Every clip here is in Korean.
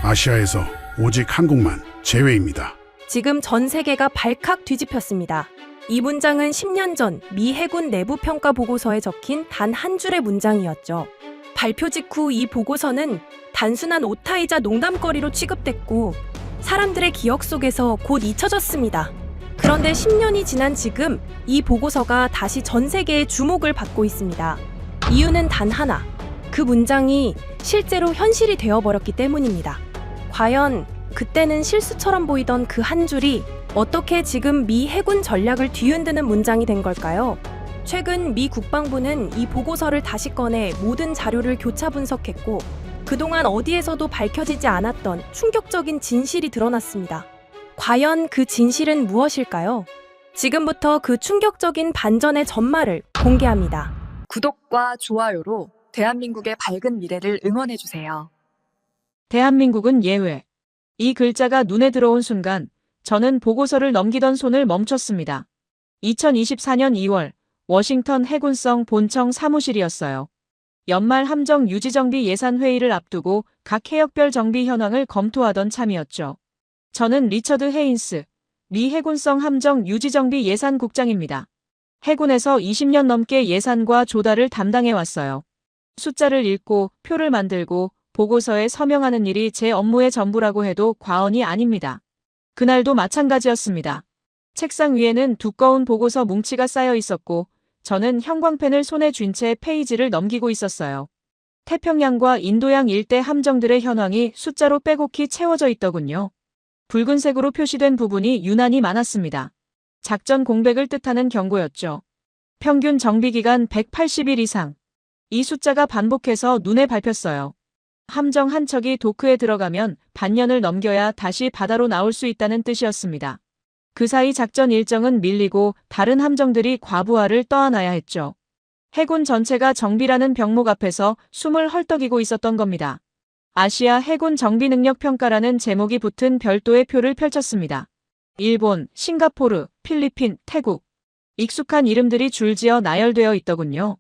아시아에서 오직 한국만 제외입니다. 지금 전 세계가 발칵 뒤집혔습니다. 이 문장은 10년 전 미 해군 내부 평가 보고서에 적힌 단 한 줄의 문장이었죠. 발표 직후 이 보고서는 단순한 오타이자 농담거리로 취급됐고 사람들의 기억 속에서 곧 잊혀졌습니다. 그런데 10년이 지난 지금 이 보고서가 다시 전 세계의 주목을 받고 있습니다. 이유는 단 하나, 그 문장이 실제로 현실이 되어버렸기 때문입니다. 과연 그때는 실수처럼 보이던 그 한 줄이 어떻게 지금 미 해군 전략을 뒤흔드는 문장이 된 걸까요? 최근 미 국방부는 이 보고서를 다시 꺼내 모든 자료를 교차 분석했고 그동안 어디에서도 밝혀지지 않았던 충격적인 진실이 드러났습니다. 과연 그 진실은 무엇일까요? 지금부터 그 충격적인 반전의 전말을 공개합니다. 구독과 좋아요로 대한민국의 밝은 미래를 응원해주세요. 대한민국은 예외. 이 글자가 눈에 들어온 순간 저는 보고서를 넘기던 손을 멈췄습니다. 2024년 2월 워싱턴 해군성 본청 사무실이었어요. 연말 함정 유지정비 예산 회의를 앞두고 각 해역별 정비 현황을 검토하던 참이었죠. 저는 리처드 헤인스, 미 해군성 함정 유지정비 예산국장입니다. 해군에서 20년 넘게 예산과 조달을 담당해왔어요. 숫자를 읽고 표를 만들고 보고서에 서명하는 일이 제 업무의 전부라고 해도 과언이 아닙니다. 그날도 마찬가지였습니다. 책상 위에는 두꺼운 보고서 뭉치가 쌓여 있었고 저는 형광펜을 손에 쥔 채 페이지를 넘기고 있었어요. 태평양과 인도양 일대 함정들의 현황이 숫자로 빼곡히 채워져 있더군요. 붉은색으로 표시된 부분이 유난히 많았습니다. 작전 공백을 뜻하는 경고였죠. 평균 정비기간 180일 이상. 이 숫자가 반복해서 눈에 밟혔어요. 함정 한 척이 도크에 들어가면 반년을 넘겨야 다시 바다로 나올 수 있다는 뜻이었습니다. 그 사이 작전 일정은 밀리고 다른 함정들이 과부하를 떠안아야 했죠. 해군 전체가 정비라는 병목 앞에서 숨을 헐떡이고 있었던 겁니다. 아시아 해군 정비 능력 평가라는 제목이 붙은 별도의 표를 펼쳤습니다. 일본, 싱가포르, 필리핀, 태국. 익숙한 이름들이 줄지어 나열되어 있더군요.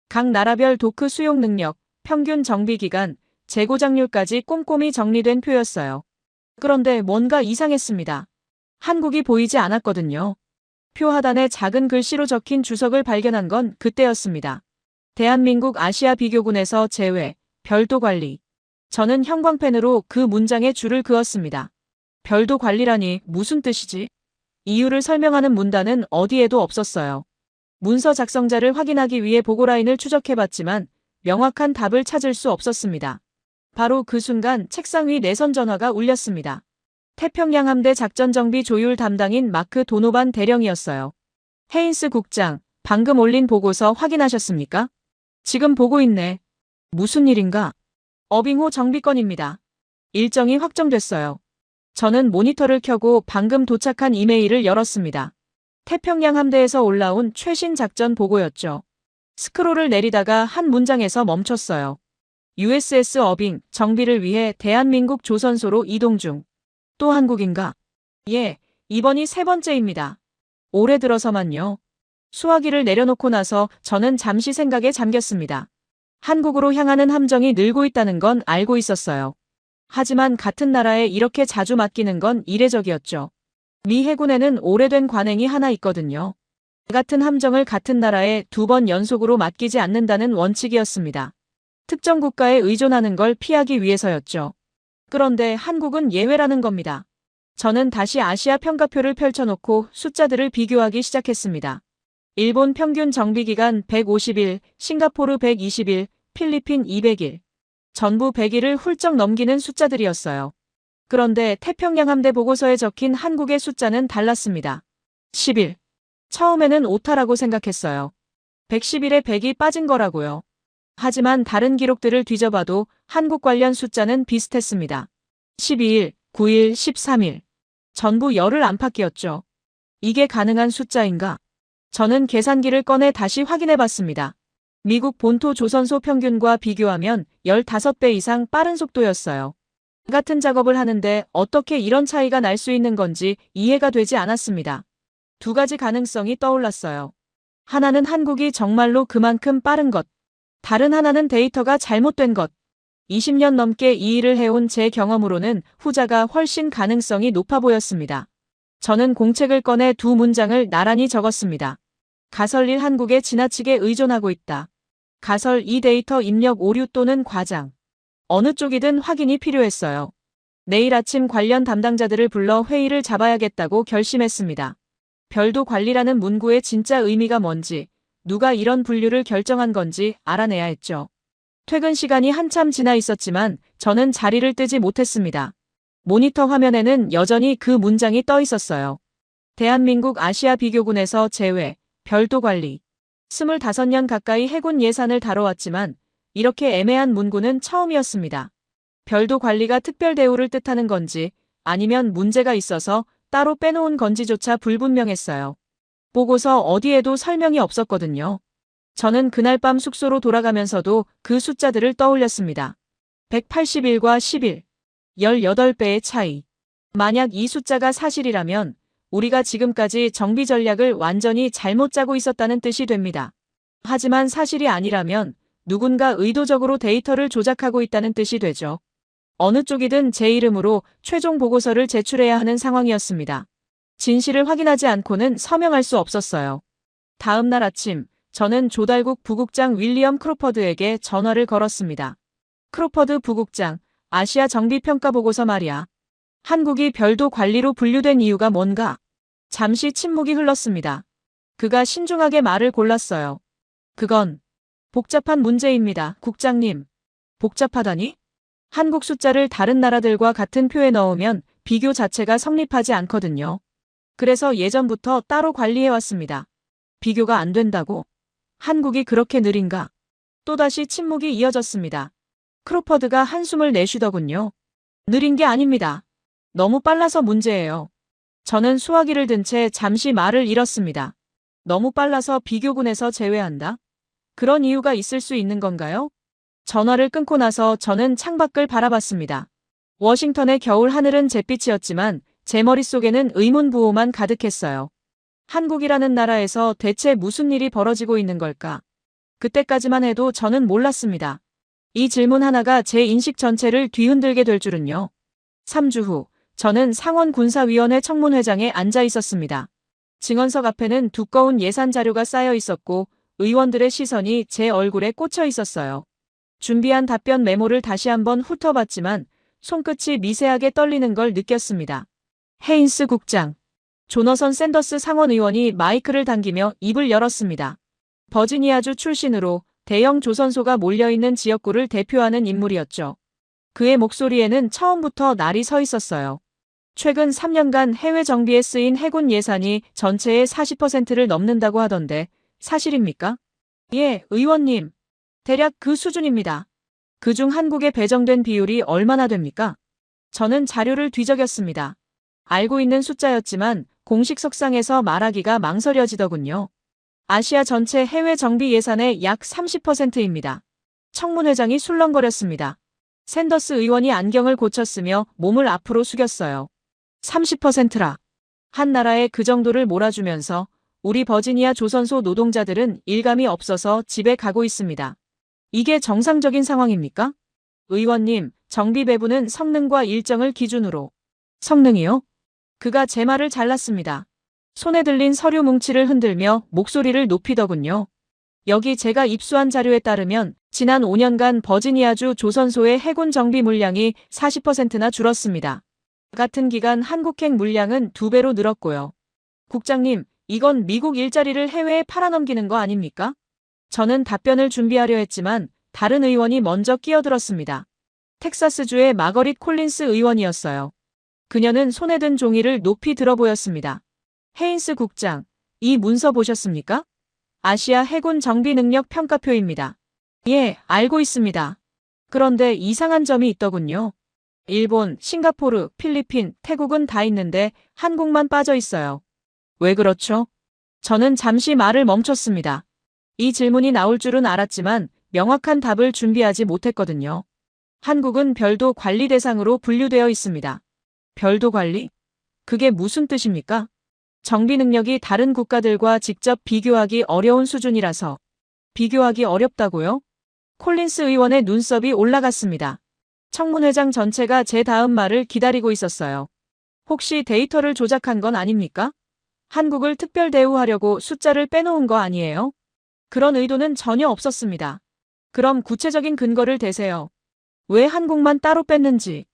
각 나라별 도크 수용 능력, 평균 정비 기간, 재고장률까지 꼼꼼히 정리된 표였어요. 그런데 뭔가 이상했습니다. 한국이 보이지 않았거든요. 표 하단에 작은 글씨로 적힌 주석을 발견한 건 그때였습니다. 대한민국 아시아 비교군에서 제외, 별도 관리. 저는 형광펜으로 그 문장에 줄을 그었습니다. 별도 관리라니 무슨 뜻이지? 이유를 설명하는 문단은 어디에도 없었어요. 문서 작성자를 확인하기 위해 보고라인을 추적해봤지만 명확한 답을 찾을 수 없었습니다. 바로 그 순간 책상 위 내선 전화가 울렸습니다. 태평양 함대 작전정비 조율 담당인 마크 도노반 대령이었어요. 헤인스 국장, 방금 올린 보고서 확인하셨습니까? 지금 보고 있네. 무슨 일인가? 어빙호 정비건입니다. 일정이 확정됐어요. 저는 모니터를 켜고 방금 도착한 이메일을 열었습니다. 태평양 함대에서 올라온 최신 작전 보고였죠. 스크롤을 내리다가 한 문장에서 멈췄어요. USS 어빙, 정비를 위해 대한민국 조선소로 이동 중. 또 한국인가? 예, 이번이 세 번째입니다. 올해 들어서만요. 수화기를 내려놓고 나서 저는 잠시 생각에 잠겼습니다. 한국으로 향하는 함정이 늘고 있다는 건 알고 있었어요. 하지만 같은 나라에 이렇게 자주 맡기는 건 이례적이었죠. 미 해군에는 오래된 관행이 하나 있거든요. 같은 함정을 같은 나라에 2번 연속으로 맡기지 않는다는 원칙이었습니다. 특정 국가에 의존하는 걸 피하기 위해서였죠. 그런데 한국은 예외라는 겁니다. 저는 다시 아시아 평가표를 펼쳐놓고 숫자들을 비교하기 시작했습니다. 일본 평균 정비기간 150일, 싱가포르 120일, 필리핀 200일. 전부 100일을 훌쩍 넘기는 숫자들이었어요. 그런데 태평양 함대 보고서에 적힌 한국의 숫자는 달랐습니다. 10일. 처음에는 오타라고 생각했어요. 110일에 100이 빠진 거라고요. 하지만 다른 기록들을 뒤져봐도 한국 관련 숫자는 비슷했습니다. 12일, 9일, 13일. 전부 열흘 안팎이었죠. 이게 가능한 숫자인가? 저는 계산기를 꺼내 다시 확인해봤습니다. 미국 본토 조선소 평균과 비교하면 15배 이상 빠른 속도였어요. 같은 작업을 하는데 어떻게 이런 차이가 날 수 있는 건지 이해가 되지 않았습니다. 두 가지 가능성이 떠올랐어요. 하나는 한국이 정말로 그만큼 빠른 것. 다른 하나는 데이터가 잘못된 것. 20년 넘게 이 일을 해온 제 경험으로는 후자가 훨씬 가능성이 높아 보였습니다. 저는 공책을 꺼내 두 문장을 나란히 적었습니다. 가설 1 한국에 지나치게 의존하고 있다. 가설 2 데이터 입력 오류 또는 과장. 어느 쪽이든 확인이 필요했어요. 내일 아침 관련 담당자들을 불러 회의를 잡아야겠다고 결심했습니다. 별도 관리라는 문구의 진짜 의미가 뭔지, 누가 이런 분류를 결정한 건지 알아내야 했죠. 퇴근 시간이 한참 지나 있었지만 저는 자리를 뜨지 못했습니다. 모니터 화면에는 여전히 그 문장이 떠 있었어요. 대한민국 아시아 비교군에서 제외, 별도 관리. 25년 가까이 해군 예산을 다뤄왔지만 이렇게 애매한 문구는 처음이었습니다. 별도 관리가 특별 대우를 뜻하는 건지 아니면 문제가 있어서 따로 빼놓은 건지조차 불분명했어요. 보고서 어디에도 설명이 없었거든요. 저는 그날 밤 숙소로 돌아가면서도 그 숫자들을 떠올렸습니다. 181과 11, 18배의 차이. 만약 이 숫자가 사실이라면 우리가 지금까지 정비 전략을 완전히 잘못 짜고 있었다는 뜻이 됩니다. 하지만 사실이 아니라면 누군가 의도적으로 데이터를 조작하고 있다는 뜻이 되죠. 어느 쪽이든 제 이름으로 최종 보고서를 제출해야 하는 상황이었습니다. 진실을 확인하지 않고는 서명할 수 없었어요. 다음 날 아침, 저는 조달국 부국장 윌리엄 크로퍼드에게 전화를 걸었습니다. 크로퍼드 부국장, 아시아 정비평가 보고서 말이야. 한국이 별도 관리로 분류된 이유가 뭔가? 잠시 침묵이 흘렀습니다. 그가 신중하게 말을 골랐어요. 그건 복잡한 문제입니다, 국장님. 복잡하다니? 한국 숫자를 다른 나라들과 같은 표에 넣으면 비교 자체가 성립하지 않거든요. 그래서 예전부터 따로 관리해왔습니다. 비교가 안 된다고? 한국이 그렇게 느린가? 또다시 침묵이 이어졌습니다. 크로퍼드가 한숨을 내쉬더군요. 느린 게 아닙니다. 너무 빨라서 문제예요. 저는 수화기를 든 채 잠시 말을 잃었습니다. 너무 빨라서 비교군에서 제외한다? 그런 이유가 있을 수 있는 건가요? 전화를 끊고 나서 저는 창밖을 바라봤습니다. 워싱턴의 겨울 하늘은 잿빛이었지만 제 머릿속에는 의문부호만 가득했어요. 한국이라는 나라에서 대체 무슨 일이 벌어지고 있는 걸까? 그때까지만 해도 저는 몰랐습니다. 이 질문 하나가 제 인식 전체를 뒤흔들게 될 줄은요. 3주 후, 저는 상원군사위원회 청문회장에 앉아 있었습니다. 증언석 앞에는 두꺼운 예산 자료가 쌓여 있었고 의원들의 시선이 제 얼굴에 꽂혀 있었어요. 준비한 답변 메모를 다시 한번 훑어봤지만 손끝이 미세하게 떨리는 걸 느꼈습니다. 헤인스 국장. 조너선 샌더스 상원의원이 마이크를 당기며 입을 열었습니다. 버지니아주 출신으로 대형 조선소가 몰려있는 지역구를 대표하는 인물이었죠. 그의 목소리에는 처음부터 날이 서 있었어요. 최근 3년간 해외 정비에 쓰인 해군 예산이 전체의 40%를 넘는다고 하던데 사실입니까? 예, 의원님. 대략 그 수준입니다. 그중 한국에 배정된 비율이 얼마나 됩니까? 저는 자료를 뒤적였습니다. 알고 있는 숫자였지만 공식 석상에서 말하기가 망설여지더군요. 아시아 전체 해외 정비 예산의 약 30%입니다. 청문회장이 술렁거렸습니다. 샌더스 의원이 안경을 고쳤으며 몸을 앞으로 숙였어요. 30%라. 한 나라에 그 정도를 몰아주면서 우리 버지니아 조선소 노동자들은 일감이 없어서 집에 가고 있습니다. 이게 정상적인 상황입니까? 의원님, 정비 배분은 성능과 일정을 기준으로. 성능이요? 그가 제 말을 잘랐습니다. 손에 들린 서류 뭉치를 흔들며 목소리를 높이더군요. 여기 제가 입수한 자료에 따르면 지난 5년간 버지니아주 조선소의 해군 정비 물량이 40%나 줄었습니다. 같은 기간 한국행 물량은 2배로 늘었고요. 국장님, 이건 미국 일자리를 해외에 팔아넘기는 거 아닙니까? 저는 답변을 준비하려 했지만 다른 의원이 먼저 끼어들었습니다. 텍사스주의 마거릿 콜린스 의원이었어요. 그녀는 손에 든 종이를 높이 들어 보였습니다. 헤인스 국장, 이 문서 보셨습니까? 아시아 해군 정비 능력 평가표입니다. 예, 알고 있습니다. 그런데 이상한 점이 있더군요. 일본, 싱가포르, 필리핀, 태국은 다 있는데 한국만 빠져 있어요. 왜 그렇죠? 저는 잠시 말을 멈췄습니다. 이 질문이 나올 줄은 알았지만 명확한 답을 준비하지 못했거든요. 한국은 별도 관리 대상으로 분류되어 있습니다. 별도 관리? 그게 무슨 뜻입니까? 정비 능력이 다른 국가들과 직접 비교하기 어려운 수준이라서. 비교하기 어렵다고요? 콜린스 의원의 눈썹이 올라갔습니다. 청문회장 전체가 제 다음 말을 기다리고 있었어요. 혹시 데이터를 조작한 건 아닙니까? 한국을 특별 대우하려고 숫자를 빼놓은 거 아니에요? 그런 의도는 전혀 없었습니다. 그럼 구체적인 근거를 대세요. 왜 한국만 따로 뺐는지.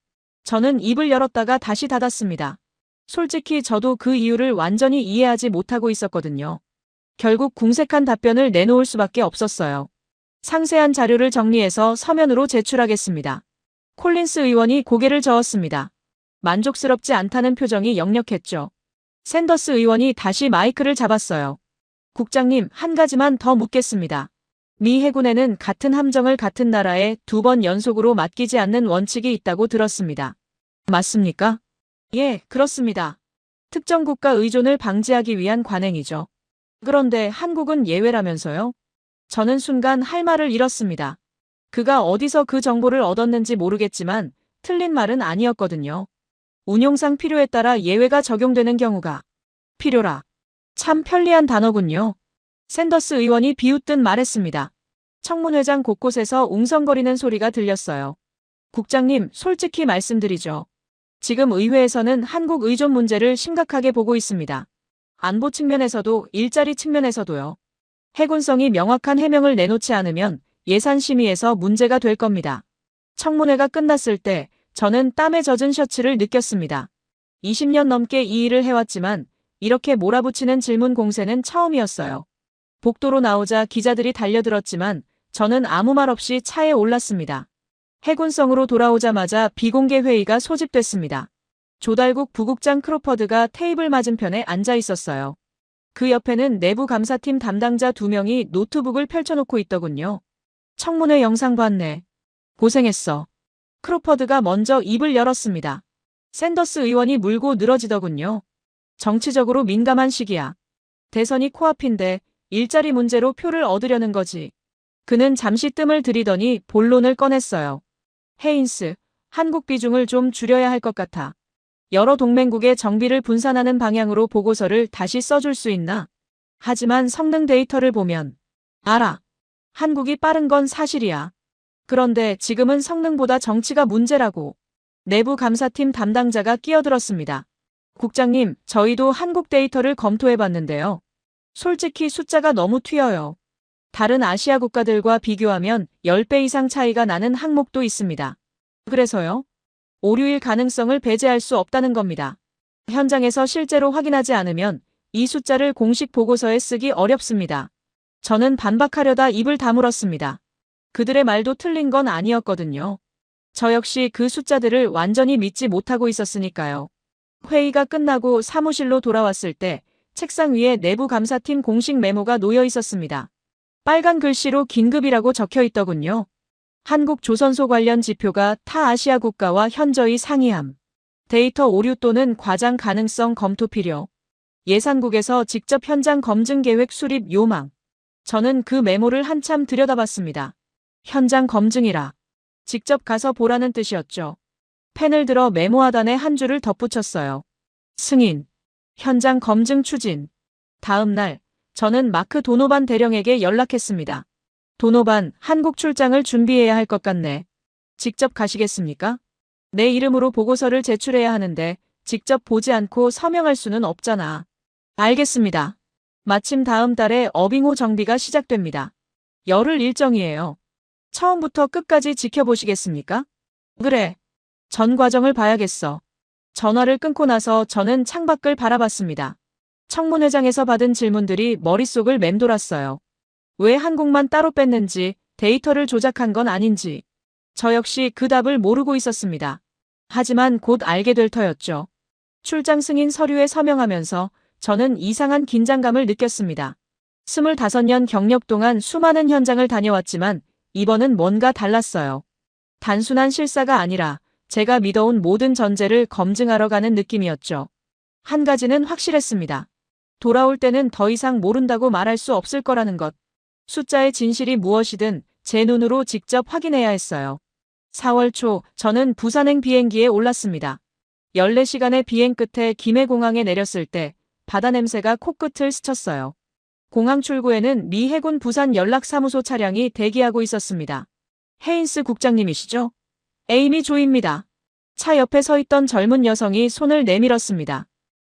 저는 입을 열었다가 다시 닫았습니다. 솔직히 저도 그 이유를 완전히 이해하지 못하고 있었거든요. 결국 궁색한 답변을 내놓을 수밖에 없었어요. 상세한 자료를 정리해서 서면으로 제출하겠습니다. 콜린스 의원이 고개를 저었습니다. 만족스럽지 않다는 표정이 역력했죠. 샌더스 의원이 다시 마이크를 잡았어요. 국장님, 한 가지만 더 묻겠습니다. 미 해군에는 같은 함정을 같은 나라에 2번 연속으로 맡기지 않는 원칙이 있다고 들었습니다. 맞습니까? 예, 그렇습니다. 특정 국가 의존을 방지하기 위한 관행이죠. 그런데 한국은 예외라면서요? 저는 순간 할 말을 잃었습니다. 그가 어디서 그 정보를 얻었는지 모르겠지만 틀린 말은 아니었거든요. 운용상 필요에 따라 예외가 적용되는 경우가 필요라. 참 편리한 단어군요. 샌더스 의원이 비웃듯 말했습니다. 청문회장 곳곳에서 웅성거리는 소리가 들렸어요. 국장님, 솔직히 말씀드리죠. 지금 의회에서는 한국 의존 문제를 심각하게 보고 있습니다. 안보 측면에서도 일자리 측면에서도요. 해군성이 명확한 해명을 내놓지 않으면 예산 심의에서 문제가 될 겁니다. 청문회가 끝났을 때 저는 땀에 젖은 셔츠를 느꼈습니다. 20년 넘게 이 일을 해왔지만 이렇게 몰아붙이는 질문 공세는 처음이었어요. 복도로 나오자 기자들이 달려들었지만 저는 아무 말 없이 차에 올랐습니다. 해군성으로 돌아오자마자 비공개 회의가 소집됐습니다. 조달국 부국장 크로퍼드가 테이블 맞은편에 앉아 있었어요. 그 옆에는 내부 감사팀 담당자 2명이 노트북을 펼쳐놓고 있더군요. 청문회 영상 봤네. 고생했어. 크로퍼드가 먼저 입을 열었습니다. 샌더스 의원이 물고 늘어지더군요. 정치적으로 민감한 시기야. 대선이 코앞인데 일자리 문제로 표를 얻으려는 거지. 그는 잠시 뜸을 들이더니 본론을 꺼냈어요. 헤인스, 한국 비중을 좀 줄여야 할 것 같아. 여러 동맹국의 정비를 분산하는 방향으로 보고서를 다시 써줄 수 있나? 하지만 성능 데이터를 보면 알아. 한국이 빠른 건 사실이야. 그런데 지금은 성능보다 정치가 문제라고. 내부 감사팀 담당자가 끼어들었습니다. 국장님, 저희도 한국 데이터를 검토해봤는데요. 솔직히 숫자가 너무 튀어요. 다른 아시아 국가들과 비교하면 10배 이상 차이가 나는 항목도 있습니다. 그래서요? 오류일 가능성을 배제할 수 없다는 겁니다. 현장에서 실제로 확인하지 않으면 이 숫자를 공식 보고서에 쓰기 어렵습니다. 저는 반박하려다 입을 다물었습니다. 그들의 말도 틀린 건 아니었거든요. 저 역시 그 숫자들을 완전히 믿지 못하고 있었으니까요. 회의가 끝나고 사무실로 돌아왔을 때 책상 위에 내부 감사팀 공식 메모가 놓여 있었습니다. 빨간 글씨로 긴급이라고 적혀 있더군요. 한국 조선소 관련 지표가 타 아시아 국가와 현저히 상이함. 데이터 오류 또는 과장 가능성 검토 필요. 예산국에서 직접 현장 검증 계획 수립 요망. 저는 그 메모를 한참 들여다봤습니다. 현장 검증이라. 직접 가서 보라는 뜻이었죠. 펜을 들어 메모 하단에 한 줄을 덧붙였어요. 승인. 현장 검증 추진. 다음 날, 저는 마크 도노반 대령에게 연락했습니다. 도노반, 한국 출장을 준비해야 할 것 같네. 직접 가시겠습니까? 내 이름으로 보고서를 제출해야 하는데 직접 보지 않고 서명할 수는 없잖아. 알겠습니다. 마침 다음 달에 어빙호 정비가 시작됩니다. 열흘 일정이에요. 처음부터 끝까지 지켜보시겠습니까? 그래. 전 과정을 봐야겠어. 전화를 끊고 나서 저는 창밖을 바라봤습니다. 청문회장에서 받은 질문들이 머릿속을 맴돌았어요. 왜 한국만 따로 뺐는지, 데이터를 조작한 건 아닌지. 저 역시 그 답을 모르고 있었습니다. 하지만 곧 알게 될 터였죠. 출장 승인 서류에 서명하면서 저는 이상한 긴장감을 느꼈습니다. 25년 경력 동안 수많은 현장을 다녀왔지만 이번은 뭔가 달랐어요. 단순한 실사가 아니라 제가 믿어온 모든 전제를 검증하러 가는 느낌이었죠. 한 가지는 확실했습니다. 돌아올 때는 더 이상 모른다고 말할 수 없을 거라는 것. 숫자의 진실이 무엇이든 제 눈으로 직접 확인해야 했어요. 4월 초 저는 부산행 비행기에 올랐습니다. 14시간의 비행 끝에 김해공항에 내렸을 때 바다 냄새가 코끝을 스쳤어요. 공항 출구에는 미 해군 부산 연락사무소 차량이 대기하고 있었습니다. 헤인스 국장님이시죠? 에이미 조입니다. 차 옆에 서 있던 젊은 여성이 손을 내밀었습니다.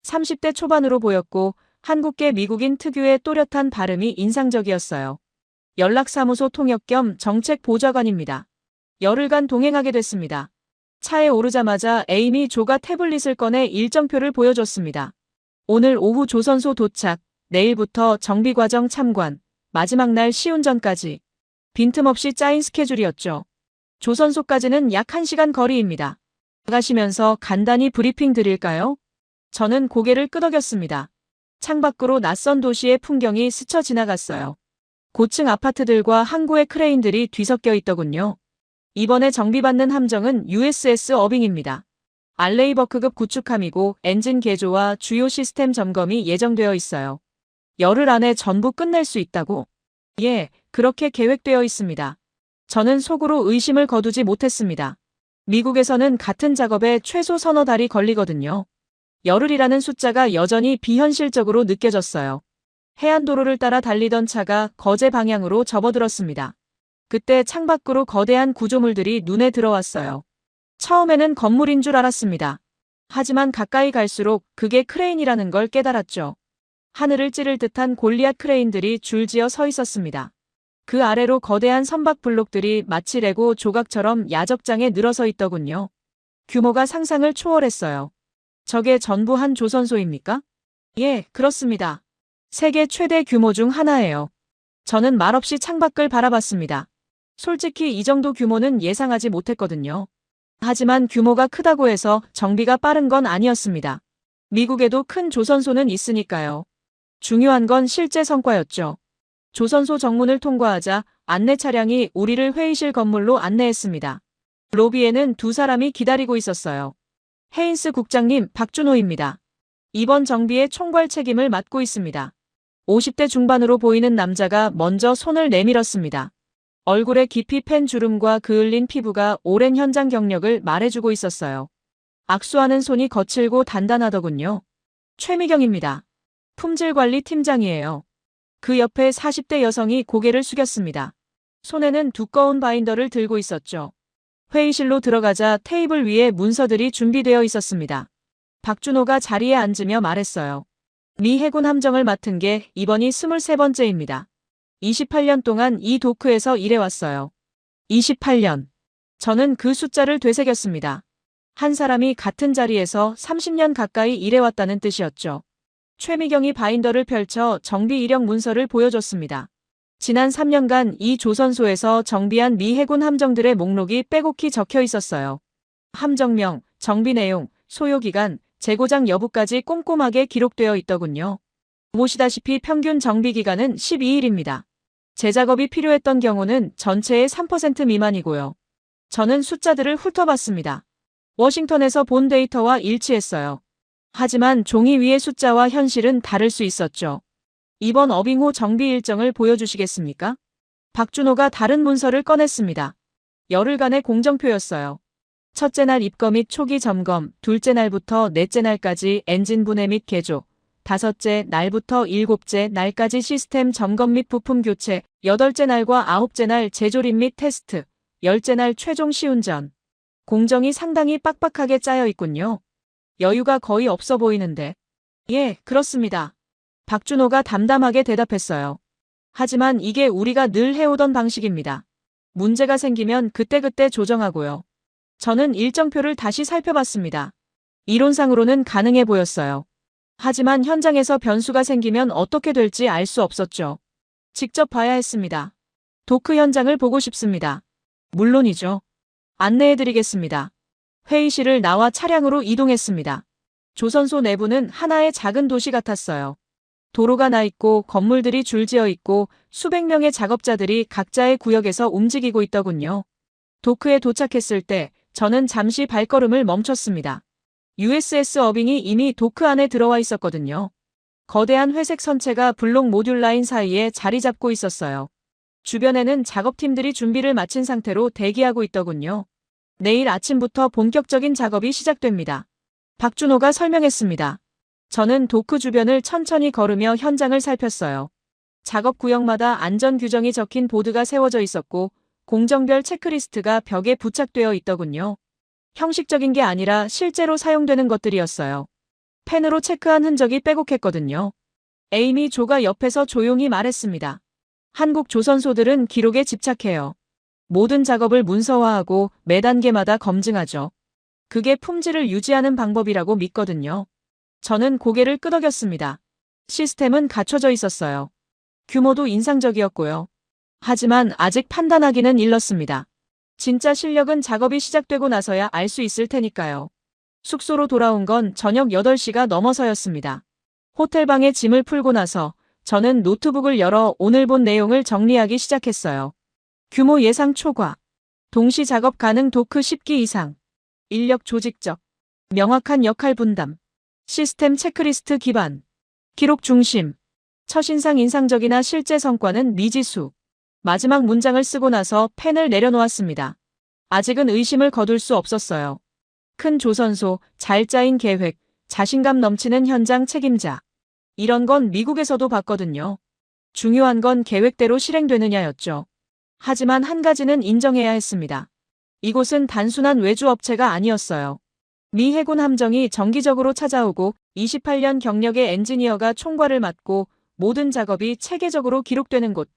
30대 초반으로 보였고 한국계 미국인 특유의 또렷한 발음이 인상적이었어요. 연락사무소 통역 겸 정책보좌관입니다. 열흘간 동행하게 됐습니다. 차에 오르자마자 에이미 조가 태블릿을 꺼내 일정표를 보여줬습니다. 오늘 오후 조선소 도착, 내일부터 정비과정 참관, 마지막 날 시운전까지. 빈틈없이 짜인 스케줄이었죠. 조선소까지는 약 1시간 거리입니다. 나가시면서 간단히 브리핑 드릴까요? 저는 고개를 끄덕였습니다. 창밖으로 낯선 도시의 풍경이 스쳐 지나갔어요. 고층 아파트들과 항구의 크레인들이 뒤섞여 있더군요. 이번에 정비받는 함정은 USS 어빙입니다. 알레이버크급 구축함이고 엔진 개조와 주요 시스템 점검이 예정되어 있어요. 열흘 안에 전부 끝낼 수 있다고? 예, 그렇게 계획되어 있습니다. 저는 속으로 의심을 거두지 못했습니다. 미국에서는 같은 작업에 최소 서너 달이 걸리거든요. 열흘이라는 숫자가 여전히 비현실적으로 느껴졌어요. 해안도로를 따라 달리던 차가 거제 방향으로 접어들었습니다. 그때 창밖으로 거대한 구조물들이 눈에 들어왔어요. 처음에는 건물인 줄 알았습니다. 하지만 가까이 갈수록 그게 크레인이라는 걸 깨달았죠. 하늘을 찌를 듯한 골리앗 크레인들이 줄지어 서 있었습니다. 그 아래로 거대한 선박 블록들이 마치 레고 조각처럼 야적장에 늘어서 있더군요. 규모가 상상을 초월했어요. 저게 전부 한 조선소입니까? 예, 그렇습니다. 세계 최대 규모 중 하나예요. 저는 말없이 창밖을 바라봤습니다. 솔직히 이 정도 규모는 예상하지 못했거든요. 하지만 규모가 크다고 해서 정비가 빠른 건 아니었습니다. 미국에도 큰 조선소는 있으니까요. 중요한 건 실제 성과였죠. 조선소 정문을 통과하자 안내 차량이 우리를 회의실 건물로 안내했습니다. 로비에는 두 사람이 기다리고 있었어요. 헤인스 국장님, 박준호입니다. 이번 정비의 총괄 책임을 맡고 있습니다. 50대 중반으로 보이는 남자가 먼저 손을 내밀었습니다. 얼굴에 깊이 팬 주름과 그을린 피부가 오랜 현장 경력을 말해주고 있었어요. 악수하는 손이 거칠고 단단하더군요. 최미경입니다. 품질관리 팀장이에요. 그 옆에 40대 여성이 고개를 숙였습니다. 손에는 두꺼운 바인더를 들고 있었죠. 회의실로 들어가자 테이블 위에 문서들이 준비되어 있었습니다. 박준호가 자리에 앉으며 말했어요. 미 해군 함정을 맡은 게 이번이 23번째입니다. 28년 동안 이 도크에서 일해왔어요. 28년. 저는 그 숫자를 되새겼습니다. 한 사람이 같은 자리에서 30년 가까이 일해왔다는 뜻이었죠. 최미경이 바인더를 펼쳐 정비 이력 문서를 보여줬습니다. 지난 3년간 이 조선소에서 정비한 미 해군 함정들의 목록이 빼곡히 적혀 있었어요. 함정명, 정비 내용, 소요기간, 재고장 여부까지 꼼꼼하게 기록되어 있더군요. 보시다시피 평균 정비 기간은 12일입니다. 재작업이 필요했던 경우는 전체의 3% 미만이고요. 저는 숫자들을 훑어봤습니다. 워싱턴에서 본 데이터와 일치했어요. 하지만 종이 위의 숫자와 현실은 다를 수 있었죠. 이번 어빙호 정비 일정을 보여주시겠습니까? 박준호가 다른 문서를 꺼냈습니다. 열흘간의 공정표였어요. 첫째 날 입거 및 초기 점검, 둘째 날부터 넷째 날까지 엔진 분해 및 개조, 다섯째 날부터 일곱째 날까지 시스템 점검 및 부품 교체, 여덟째 날과 아홉째 날 재조립 및 테스트, 열째 날 최종 시운전. 공정이 상당히 빡빡하게 짜여 있군요. 여유가 거의 없어 보이는데. 예, 그렇습니다. 박준호가 담담하게 대답했어요. 하지만 이게 우리가 늘 해오던 방식입니다. 문제가 생기면 그때그때 조정하고요. 저는 일정표를 다시 살펴봤습니다. 이론상으로는 가능해 보였어요. 하지만 현장에서 변수가 생기면 어떻게 될지 알 수 없었죠. 직접 봐야 했습니다. 도크 현장을 보고 싶습니다. 물론이죠. 안내해드리겠습니다. 회의실을 나와 차량으로 이동했습니다. 조선소 내부는 하나의 작은 도시 같았어요. 도로가 나 있고 건물들이 줄지어 있고 수백 명의 작업자들이 각자의 구역에서 움직이고 있더군요. 도크에 도착했을 때 저는 잠시 발걸음을 멈췄습니다. USS 어빙이 이미 도크 안에 들어와 있었거든요. 거대한 회색 선체가 블록 모듈 라인 사이에 자리 잡고 있었어요. 주변에는 작업팀들이 준비를 마친 상태로 대기하고 있더군요. 내일 아침부터 본격적인 작업이 시작됩니다. 박준호가 설명했습니다. 저는 도크 주변을 천천히 걸으며 현장을 살폈어요. 작업 구역마다 안전 규정이 적힌 보드가 세워져 있었고 공정별 체크리스트가 벽에 부착되어 있더군요. 형식적인 게 아니라 실제로 사용되는 것들이었어요. 펜으로 체크한 흔적이 빼곡했거든요. 에이미 조가 옆에서 조용히 말했습니다. 한국 조선소들은 기록에 집착해요. 모든 작업을 문서화하고 매 단계마다 검증하죠. 그게 품질을 유지하는 방법이라고 믿거든요. 저는 고개를 끄덕였습니다. 시스템은 갖춰져 있었어요. 규모도 인상적이었고요. 하지만 아직 판단하기는 일렀습니다. 진짜 실력은 작업이 시작되고 나서야 알 수 있을 테니까요. 숙소로 돌아온 건 저녁 8시가 넘어서였습니다. 호텔방에 짐을 풀고 나서 저는 노트북을 열어 오늘 본 내용을 정리하기 시작했어요. 규모 예상 초과. 동시 작업 가능 도크 10기 이상. 인력 조직적. 명확한 역할 분담. 시스템 체크리스트 기반. 기록 중심. 첫인상 인상적이나 실제 성과는 미지수. 마지막 문장을 쓰고 나서 펜을 내려놓았습니다. 아직은 의심을 거둘 수 없었어요. 큰 조선소, 잘 짜인 계획, 자신감 넘치는 현장 책임자. 이런 건 미국에서도 봤거든요. 중요한 건 계획대로 실행되느냐였죠. 하지만 한 가지는 인정해야 했습니다. 이곳은 단순한 외주업체가 아니었어요. 미 해군 함정이 정기적으로 찾아오고 28년 경력의 엔지니어가 총괄을 맡고 모든 작업이 체계적으로 기록되는 곳.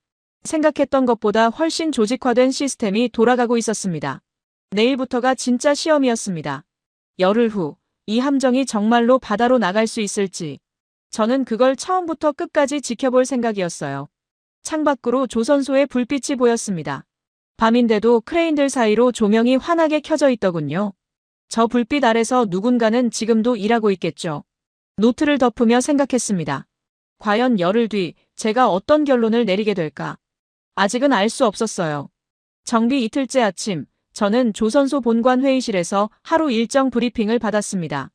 생각했던 것보다 훨씬 조직화된 시스템이 돌아가고 있었습니다. 내일부터가 진짜 시험이었습니다. 열흘 후, 이 함정이 정말로 바다로 나갈 수 있을지. 저는 그걸 처음부터 끝까지 지켜볼 생각이었어요. 창밖으로 조선소의 불빛이 보였습니다. 밤인데도 크레인들 사이로 조명이 환하게 켜져 있더군요. 저 불빛 아래서 누군가는 지금도 일하고 있겠죠. 노트를 덮으며 생각했습니다. 과연 열흘 뒤 제가 어떤 결론을 내리게 될까? 아직은 알 수 없었어요. 정비 이틀째 아침, 저는 조선소 본관 회의실에서 하루 일정 브리핑을 받았습니다.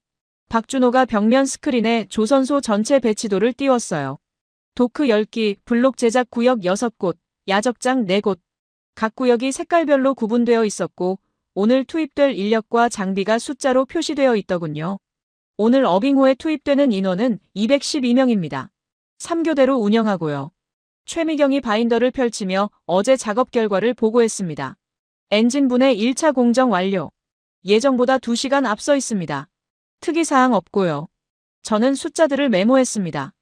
박준호가 벽면 스크린에 조선소 전체 배치도를 띄웠어요. 도크 10기, 블록 제작 구역 6곳, 야적장 4곳. 각 구역이 색깔별로 구분되어 있었고 오늘 투입될 인력과 장비가 숫자로 표시되어 있더군요. 오늘 어빙호에 투입되는 인원은 212명입니다. 3교대로 운영하고요. 최미경이 바인더를 펼치며 어제 작업 결과를 보고했습니다. 엔진분해 1차 공정 완료. 예정보다 2시간 앞서 있습니다. 특이사항 없고요. 저는 숫자들을 메모했습니다.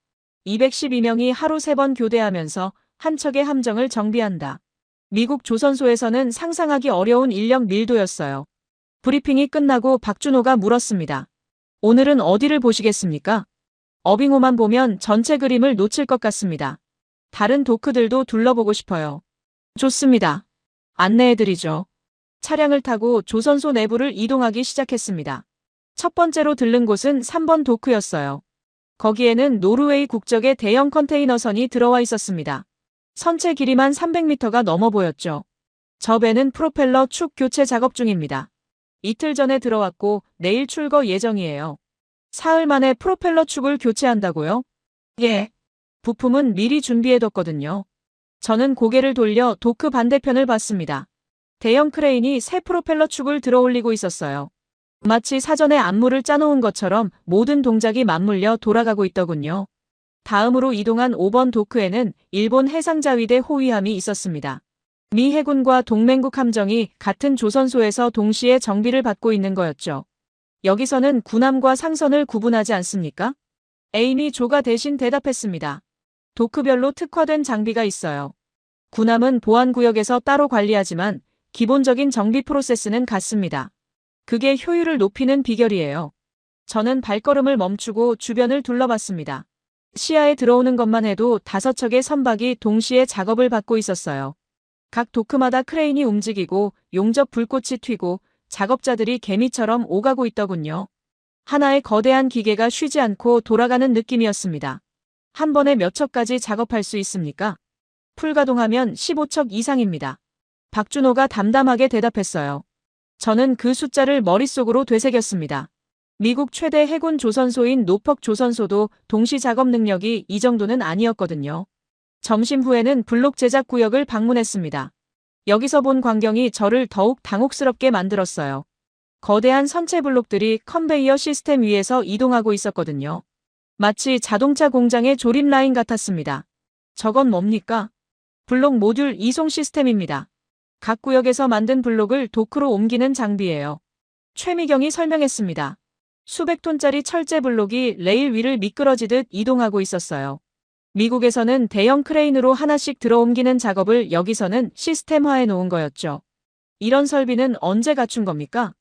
212명이 하루 3번 교대하면서 한 척의 함정을 정비한다. 미국 조선소에서는 상상하기 어려운 인력 밀도였어요. 브리핑이 끝나고 박준호가 물었습니다. 오늘은 어디를 보시겠습니까? 어빙호만 보면 전체 그림을 놓칠 것 같습니다. 다른 도크들도 둘러보고 싶어요. 좋습니다. 안내해드리죠. 차량을 타고 조선소 내부를 이동하기 시작했습니다. 첫 번째로 들른 곳은 3번 도크였어요. 거기에는 노르웨이 국적의 대형 컨테이너선이 들어와 있었습니다. 선체 길이만 300m가 넘어 보였죠. 저 배는 프로펠러 축 교체 작업 중입니다. 이틀 전에 들어왔고 내일 출거 예정이에요. 사흘 만에 프로펠러 축을 교체한다고요? 예. 부품은 미리 준비해뒀거든요. 저는 고개를 돌려 도크 반대편을 봤습니다. 대형 크레인이 새 프로펠러 축을 들어올리고 있었어요. 마치 사전에 안무를 짜놓은 것처럼 모든 동작이 맞물려 돌아가고 있더군요. 다음으로 이동한 5번 도크에는 일본 해상자위대 호위함이 있었습니다. 미 해군과 동맹국 함정이 같은 조선소에서 동시에 정비를 받고 있는 거였죠. 여기서는 군함과 상선을 구분하지 않습니까? 에이미 조가 대신 대답했습니다. 도크별로 특화된 장비가 있어요. 군함은 보안구역에서 따로 관리하지만 기본적인 정비 프로세스는 같습니다. 그게 효율을 높이는 비결이에요. 저는 발걸음을 멈추고 주변을 둘러봤습니다. 시야에 들어오는 것만 해도 5척의 선박이 동시에 작업을 받고 있었어요. 각 도크마다 크레인이 움직이고 용접 불꽃이 튀고 작업자들이 개미처럼 오가고 있더군요. 하나의 거대한 기계가 쉬지 않고 돌아가는 느낌이었습니다. 한 번에 몇 척까지 작업할 수 있습니까? 풀가동하면 15척 이상입니다. 박준호가 담담하게 대답했어요. 저는 그 숫자를 머릿속으로 되새겼습니다. 미국 최대 해군 조선소인 노퍽 조선소도 동시 작업 능력이 이 정도는 아니었거든요. 점심 후에는 블록 제작 구역을 방문했습니다. 여기서 본 광경이 저를 더욱 당혹스럽게 만들었어요. 거대한 선체 블록들이 컨베이어 시스템 위에서 이동하고 있었거든요. 마치 자동차 공장의 조립 라인 같았습니다. 저건 뭡니까? 블록 모듈 이송 시스템입니다. 각 구역에서 만든 블록을 도크로 옮기는 장비예요. 최미경이 설명했습니다. 수백 톤짜리 철제 블록이 레일 위를 미끄러지듯 이동하고 있었어요. 미국에서는 대형 크레인으로 하나씩 들어옮기는 작업을 여기서는 시스템화해 놓은 거였죠. 이런 설비는 언제 갖춘 겁니까?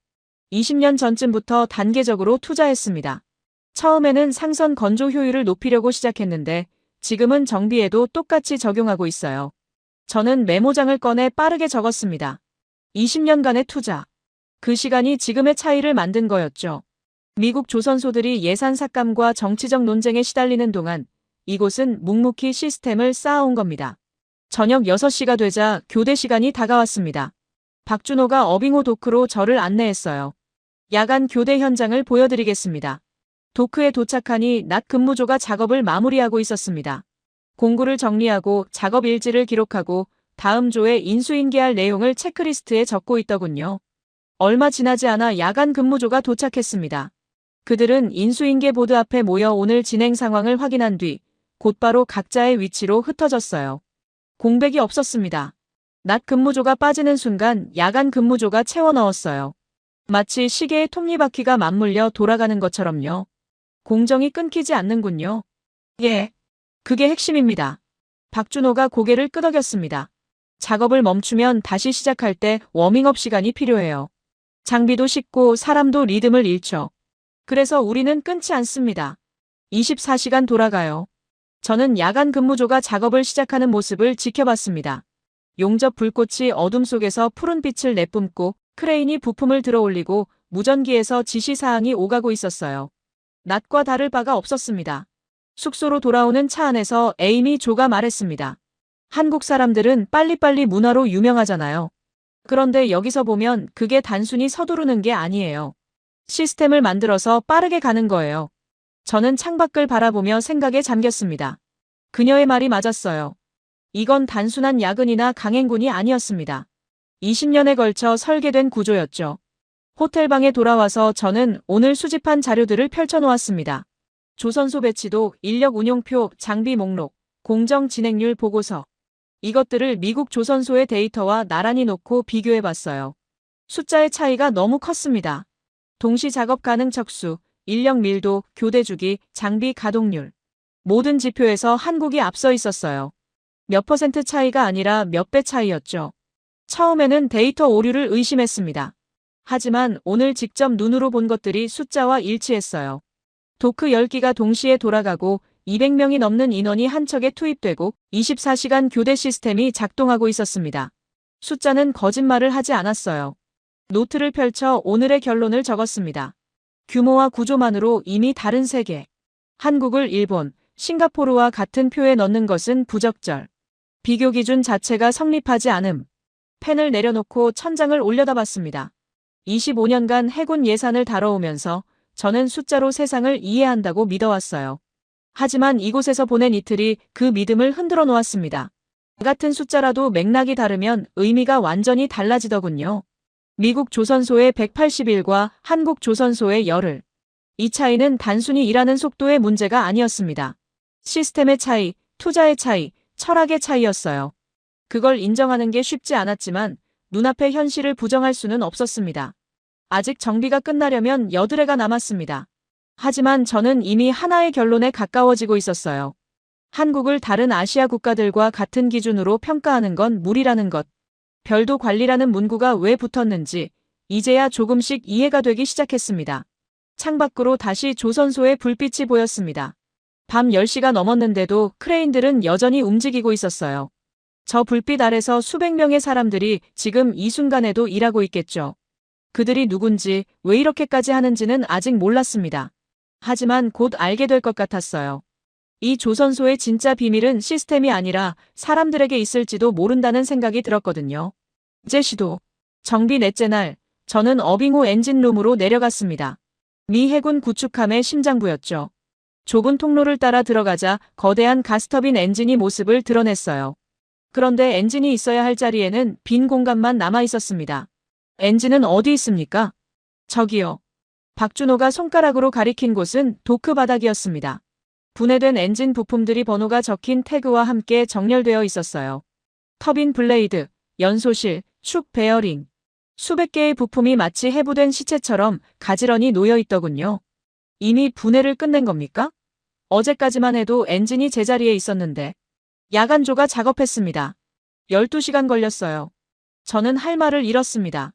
20년 전쯤부터 단계적으로 투자했습니다. 처음에는 상선 건조 효율을 높이려고 시작했는데 지금은 정비에도 똑같이 적용하고 있어요. 저는 메모장을 꺼내 빠르게 적었습니다. 20년간의 투자. 그 시간이 지금의 차이를 만든 거였죠. 미국 조선소들이 예산 삭감과 정치적 논쟁에 시달리는 동안 이곳은 묵묵히 시스템을 쌓아온 겁니다. 저녁 6시가 되자 교대 시간이 다가왔습니다. 박준호가 어빙호 도크로 저를 안내했어요. 야간 교대 현장을 보여드리겠습니다. 도크에 도착하니 낮 근무조가 작업을 마무리하고 있었습니다. 공구를 정리하고 작업 일지를 기록하고 다음 조에 인수인계할 내용을 체크리스트에 적고 있더군요. 얼마 지나지 않아 야간 근무조가 도착했습니다. 그들은 인수인계 보드 앞에 모여 오늘 진행 상황을 확인한 뒤 곧바로 각자의 위치로 흩어졌어요. 공백이 없었습니다. 낮 근무조가 빠지는 순간 야간 근무조가 채워 넣었어요. 마치 시계의 톱니바퀴가 맞물려 돌아가는 것처럼요. 공정이 끊기지 않는군요. 예, 그게 핵심입니다. 박준호가 고개를 끄덕였습니다. 작업을 멈추면 다시 시작할 때 워밍업 시간이 필요해요. 장비도 식고 사람도 리듬을 잃죠. 그래서 우리는 끊지 않습니다. 24시간 돌아가요. 저는 야간 근무조가 작업을 시작하는 모습을 지켜봤습니다. 용접 불꽃이 어둠 속에서 푸른 빛을 내뿜고 크레인이 부품을 들어올리고 무전기에서 지시사항이 오가고 있었어요. 낮과 다를 바가 없었습니다. 숙소로 돌아오는 차 안에서 에이미 조가 말했습니다. 한국 사람들은 빨리빨리 문화로 유명하잖아요. 그런데 여기서 보면 그게 단순히 서두르는 게 아니에요. 시스템을 만들어서 빠르게 가는 거예요. 저는 창밖을 바라보며 생각에 잠겼습니다. 그녀의 말이 맞았어요. 이건 단순한 야근이나 강행군이 아니었습니다. 20년에 걸쳐 설계된 구조였죠. 호텔방에 돌아와서 저는 오늘 수집한 자료들을 펼쳐놓았습니다. 조선소 배치도, 인력 운용표, 장비 목록, 공정 진행률 보고서. 이것들을 미국 조선소의 데이터와 나란히 놓고 비교해봤어요. 숫자의 차이가 너무 컸습니다. 동시 작업 가능 척수, 인력 밀도, 교대 주기, 장비 가동률. 모든 지표에서 한국이 앞서 있었어요. 몇 퍼센트 차이가 아니라 몇 배 차이였죠. 처음에는 데이터 오류를 의심했습니다. 하지만 오늘 직접 눈으로 본 것들이 숫자와 일치했어요. 도크 10기가 동시에 돌아가고 200명이 넘는 인원이 한 척에 투입되고 24시간 교대 시스템이 작동하고 있었습니다. 숫자는 거짓말을 하지 않았어요. 노트를 펼쳐 오늘의 결론을 적었습니다. 규모와 구조만으로 이미 다른 세계. 한국을 일본, 싱가포르와 같은 표에 넣는 것은 부적절. 비교 기준 자체가 성립하지 않음. 펜을 내려놓고 천장을 올려다봤습니다. 25년간 해군 예산을 다뤄오면서 저는 숫자로 세상을 이해한다고 믿어왔어요. 하지만 이곳에서 보낸 이틀이 그 믿음을 흔들어 놓았습니다. 같은 숫자라도 맥락이 다르면 의미가 완전히 달라지더군요. 미국 조선소의 180일과 한국 조선소의 열흘. 이 차이는 단순히 일하는 속도의 문제가 아니었습니다. 시스템의 차이, 투자의 차이, 철학의 차이였어요. 그걸 인정하는 게 쉽지 않았지만 눈앞의 현실을 부정할 수는 없었습니다. 아직 정비가 끝나려면 8해가 남았습니다. 하지만 저는 이미 하나의 결론에 가까워지고 있었어요. 한국을 다른 아시아 국가들과 같은 기준으로 평가하는 건 무리라는 것. 별도 관리라는 문구가 왜 붙었는지 이제야 조금씩 이해가 되기 시작했습니다. 창밖으로 다시 조선소의 불빛이 보였습니다. 밤 10시가 넘었는데도 크레인들은 여전히 움직이고 있었어요. 저 불빛 아래서 수백 명의 사람들이 지금 이 순간에도 일하고 있겠죠. 그들이 누군지 왜 이렇게까지 하는지는 아직 몰랐습니다. 하지만 곧 알게 될 것 같았어요. 이 조선소의 진짜 비밀은 시스템이 아니라 사람들에게 있을지도 모른다는 생각이 들었거든요. 제시도 정비 넷째 날, 저는 어빙호 엔진룸으로 내려갔습니다. 미 해군 구축함의 심장부였죠. 좁은 통로를 따라 들어가자 거대한 가스터빈 엔진이 모습을 드러냈어요. 그런데 엔진이 있어야 할 자리에는 빈 공간만 남아 있었습니다. 엔진은 어디 있습니까? 저기요. 박준호가 손가락으로 가리킨 곳은 도크 바닥이었습니다. 분해된 엔진 부품들이 번호가 적힌 태그와 함께 정렬되어 있었어요. 터빈 블레이드, 연소실, 축 베어링. 수백 개의 부품이 마치 해부된 시체처럼 가지런히 놓여 있더군요. 이미 분해를 끝낸 겁니까? 어제까지만 해도 엔진이 제자리에 있었는데. 야간조가 작업했습니다. 12시간 걸렸어요. 저는 할 말을 잃었습니다.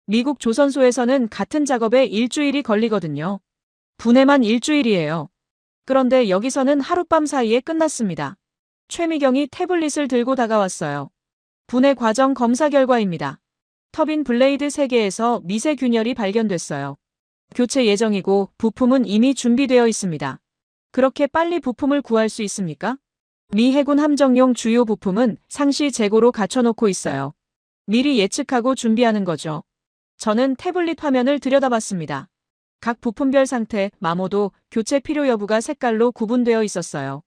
미국 조선소에서는 같은 작업에 일주일이 걸리거든요. 분해만 일주일이에요. 그런데 여기서는 하룻밤 사이에 끝났습니다. 최미경이 태블릿을 들고 다가왔어요. 분해 과정 검사 결과입니다. 터빈 블레이드 3개에서 미세 균열이 발견됐어요. 교체 예정이고 부품은 이미 준비되어 있습니다. 그렇게 빨리 부품을 구할 수 있습니까? 미 해군 함정용 주요 부품은 상시 재고로 갖춰놓고 있어요. 미리 예측하고 준비하는 거죠. 저는 태블릿 화면을 들여다봤습니다. 각 부품별 상태, 마모도, 교체 필요 여부가 색깔로 구분되어 있었어요.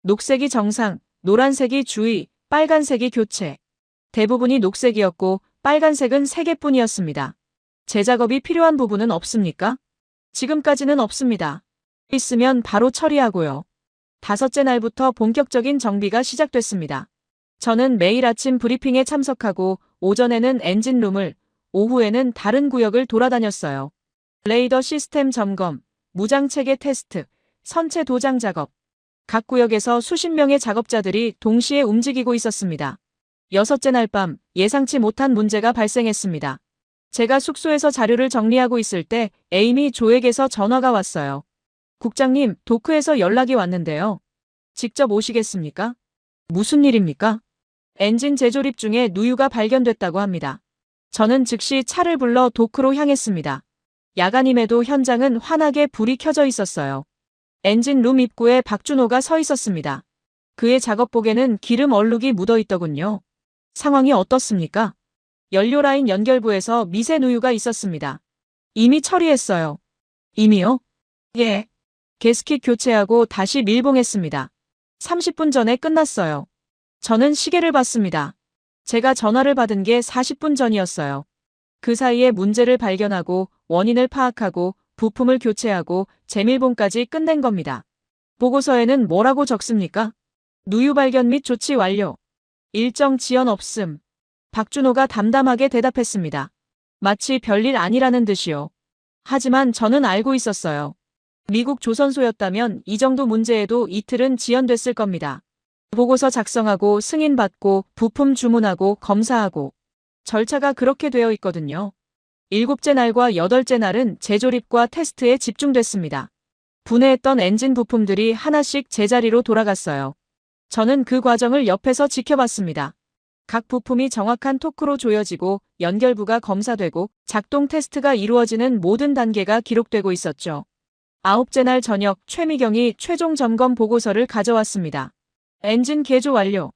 녹색이 정상, 노란색이 주의, 빨간색이 교체. 대부분이 녹색이었고 빨간색은 3개뿐이었습니다. 재작업이 필요한 부분은 없습니까? 지금까지는 없습니다. 있으면 바로 처리하고요. 5째 날부터 본격적인 정비가 시작됐습니다. 저는 매일 아침 브리핑에 참석하고 오전에는 엔진룸을, 오후에는 다른 구역을 돌아다녔어요. 레이더 시스템 점검, 무장체계 테스트, 선체 도장 작업. 각 구역에서 수십 명의 작업자들이 동시에 움직이고 있었습니다. 6째 날 밤 예상치 못한 문제가 발생했습니다. 제가 숙소에서 자료를 정리하고 있을 때 에이미 조에게서 전화가 왔어요. 국장님, 도크에서 연락이 왔는데요. 직접 오시겠습니까? 무슨 일입니까? 엔진 재조립 중에 누유가 발견됐다고 합니다. 저는 즉시 차를 불러 도크로 향했습니다. 야간임에도 현장은 환하게 불이 켜져 있었어요. 엔진 룸 입구에 박준호가 서 있었습니다. 그의 작업복에는 기름 얼룩이 묻어 있더군요. 상황이 어떻습니까? 연료 라인 연결부에서 미세 누유가 있었습니다. 이미 처리했어요. 이미요? 예. 게스킷 교체하고 다시 밀봉했습니다. 30분 전에 끝났어요. 저는 시계를 봤습니다. 제가 전화를 받은 게 40분 전이었어요. 그 사이에 문제를 발견하고 원인을 파악하고 부품을 교체하고 재밀봉까지 끝낸 겁니다. 보고서에는 뭐라고 적습니까? 누유 발견 및 조치 완료. 일정 지연 없음. 박준호가 담담하게 대답했습니다. 마치 별일 아니라는 듯이요. 하지만 저는 알고 있었어요. 미국 조선소였다면 이 정도 문제에도 이틀은 지연됐을 겁니다. 보고서 작성하고 승인받고 부품 주문하고 검사하고 절차가 그렇게 되어 있거든요. 7째 날과 8째 날은 재조립과 테스트에 집중됐습니다. 분해했던 엔진 부품들이 하나씩 제자리로 돌아갔어요. 저는 그 과정을 옆에서 지켜봤습니다. 각 부품이 정확한 토크로 조여지고 연결부가 검사되고 작동 테스트가 이루어지는 모든 단계가 기록되고 있었죠. 9째 날 저녁 최미경이 최종 점검 보고서를 가져왔습니다. 엔진 개조 완료.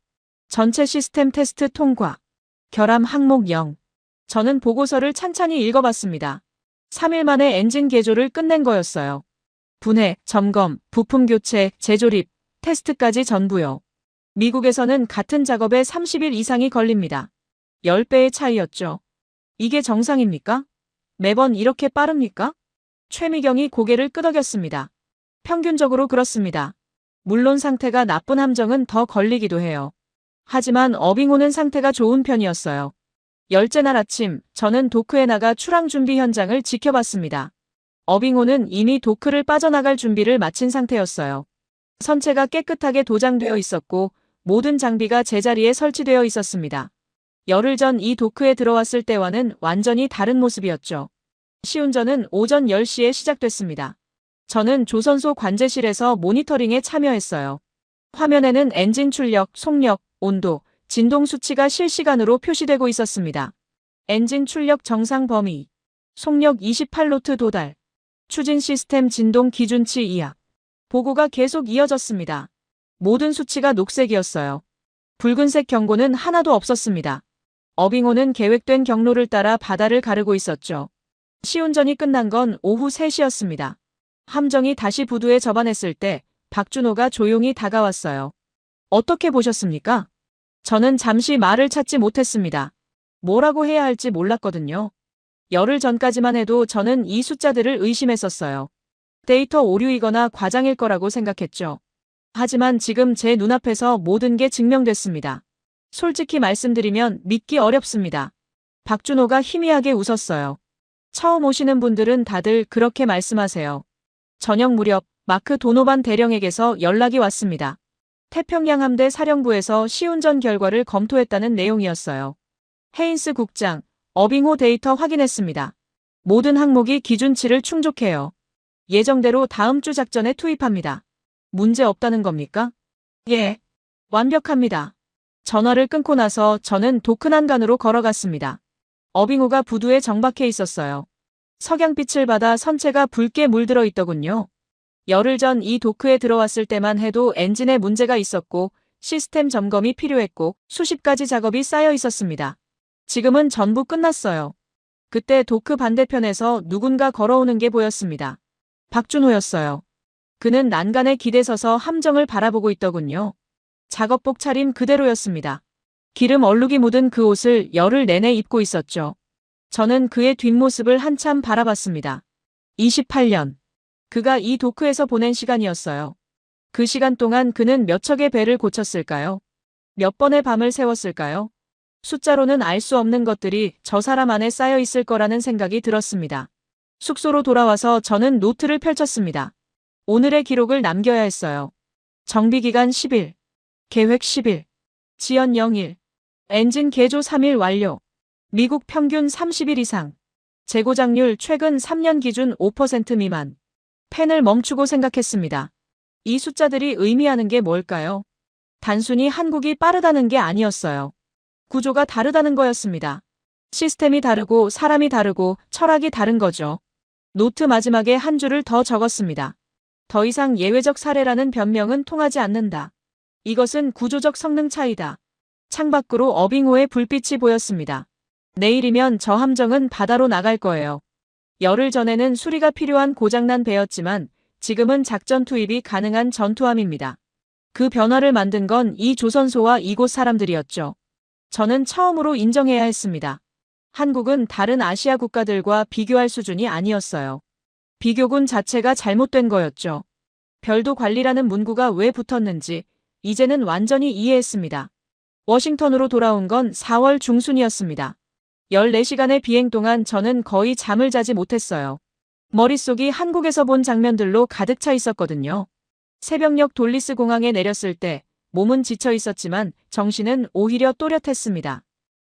전체 시스템 테스트 통과. 결함 항목 0. 저는 보고서를 찬찬히 읽어봤습니다. 3일 만에 엔진 개조를 끝낸 거였어요. 분해, 점검, 부품 교체, 재조립, 테스트까지 전부요. 미국에서는 같은 작업에 30일 이상이 걸립니다. 10배의 차이였죠. 이게 정상입니까? 매번 이렇게 빠릅니까? 최미경이 고개를 끄덕였습니다. 평균적으로 그렇습니다. 물론 상태가 나쁜 함정은 더 걸리기도 해요. 하지만 어빙호는 상태가 좋은 편이었어요. 10째 날 아침, 저는 도크에 나가 출항 준비 현장을 지켜봤습니다. 어빙호는 이미 도크를 빠져나갈 준비를 마친 상태였어요. 선체가 깨끗하게 도장되어 있었고 모든 장비가 제자리에 설치되어 있었습니다. 열흘 전 이 도크에 들어왔을 때와는 완전히 다른 모습이었죠. 시운전은 오전 10시에 시작됐습니다. 저는 조선소 관제실에서 모니터링에 참여했어요. 화면에는 엔진 출력, 속력, 온도, 진동 수치가 실시간으로 표시되고 있었습니다. 엔진 출력 정상 범위, 속력 28노트 도달, 추진 시스템 진동 기준치 이하. 보고가 계속 이어졌습니다. 모든 수치가 녹색이었어요. 붉은색 경고는 하나도 없었습니다. 어빙호는 계획된 경로를 따라 바다를 가르고 있었죠. 시운전이 끝난 건 오후 3시였습니다. 함정이 다시 부두에 접안했을 때 박준호가 조용히 다가왔어요. 어떻게 보셨습니까? 저는 잠시 말을 찾지 못했습니다. 뭐라고 해야 할지 몰랐거든요. 열흘 전까지만 해도 저는 이 숫자들을 의심했었어요. 데이터 오류이거나 과장일 거라고 생각했죠. 하지만 지금 제 눈앞에서 모든 게 증명됐습니다. 솔직히 말씀드리면 믿기 어렵습니다. 박준호가 희미하게 웃었어요. 처음 오시는 분들은 다들 그렇게 말씀하세요. 저녁 무렵 마크 도노반 대령에게서 연락이 왔습니다. 태평양 함대 사령부에서 시운전 결과를 검토했다는 내용이었어요. 헤인스 국장, 어빙호 데이터 확인했습니다. 모든 항목이 기준치를 충족해요. 예정대로 다음 주 작전에 투입합니다. 문제 없다는 겁니까? 예. 완벽합니다. 전화를 끊고 나서 저는 도크난간으로 걸어갔습니다. 어빙호가 부두에 정박해 있었어요. 석양빛을 받아 선체가 붉게 물들어 있더군요. 열흘 전 이 도크에 들어왔을 때만 해도 엔진에 문제가 있었고 시스템 점검이 필요했고 수십 가지 작업이 쌓여 있었습니다. 지금은 전부 끝났어요. 그때 도크 반대편에서 누군가 걸어오는 게 보였습니다. 박준호였어요. 그는 난간에 기대서서 함정을 바라보고 있더군요. 작업복 차림 그대로였습니다. 기름 얼룩이 묻은 그 옷을 열흘 내내 입고 있었죠. 저는 그의 뒷모습을 한참 바라봤습니다. 28년. 그가 이 도크에서 보낸 시간이었어요. 그 시간 동안 그는 몇 척의 배를 고쳤을까요? 몇 번의 밤을 새웠을까요? 숫자로는 알 수 없는 것들이 저 사람 안에 쌓여 있을 거라는 생각이 들었습니다. 숙소로 돌아와서 저는 노트를 펼쳤습니다. 오늘의 기록을 남겨야 했어요. 정비기간 10일, 계획 10일, 지연 0일, 엔진 개조 3일 완료, 미국 평균 30일 이상, 재고장률 최근 3년 기준 5% 미만. 펜을 멈추고 생각했습니다. 이 숫자들이 의미하는 게 뭘까요? 단순히 한국이 빠르다는 게 아니었어요. 구조가 다르다는 거였습니다. 시스템이 다르고 사람이 다르고 철학이 다른 거죠. 노트 마지막에 한 줄을 더 적었습니다. 더 이상 예외적 사례라는 변명은 통하지 않는다. 이것은 구조적 성능 차이다. 창밖으로 어빙호의 불빛이 보였습니다. 내일이면 저 함정은 바다로 나갈 거예요. 열흘 전에는 수리가 필요한 고장난 배였지만 지금은 작전 투입이 가능한 전투함입니다. 그 변화를 만든 건 이 조선소와 이곳 사람들이었죠. 저는 처음으로 인정해야 했습니다. 한국은 다른 아시아 국가들과 비교할 수준이 아니었어요. 비교군 자체가 잘못된 거였죠. 별도 관리라는 문구가 왜 붙었는지 이제는 완전히 이해했습니다. 워싱턴으로 돌아온 건 4월 중순이었습니다. 14시간의 비행 동안 저는 거의 잠을 자지 못했어요. 머릿속이 한국에서 본 장면들로 가득 차 있었거든요. 새벽녘 돌리스 공항에 내렸을 때 몸은 지쳐 있었지만 정신은 오히려 또렷했습니다.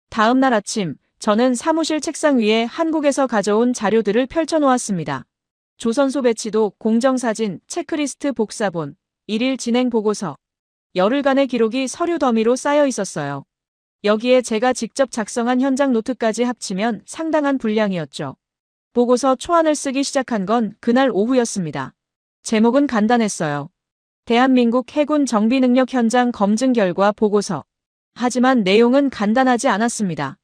다음 날 아침 저는 사무실 책상 위에 한국에서 가져온 자료들을 펼쳐놓았습니다. 조선소 배치도, 공정사진, 체크리스트 복사본, 일일 진행 보고서, 열흘간의 기록이 서류 더미로 쌓여 있었어요. 여기에 제가 직접 작성한 현장 노트까지 합치면 상당한 분량이었죠. 보고서 초안을 쓰기 시작한 건 그날 오후였습니다. 제목은 간단했어요. 대한민국 해군 정비 능력 현장 검증 결과 보고서. 하지만 내용은 간단하지 않았습니다.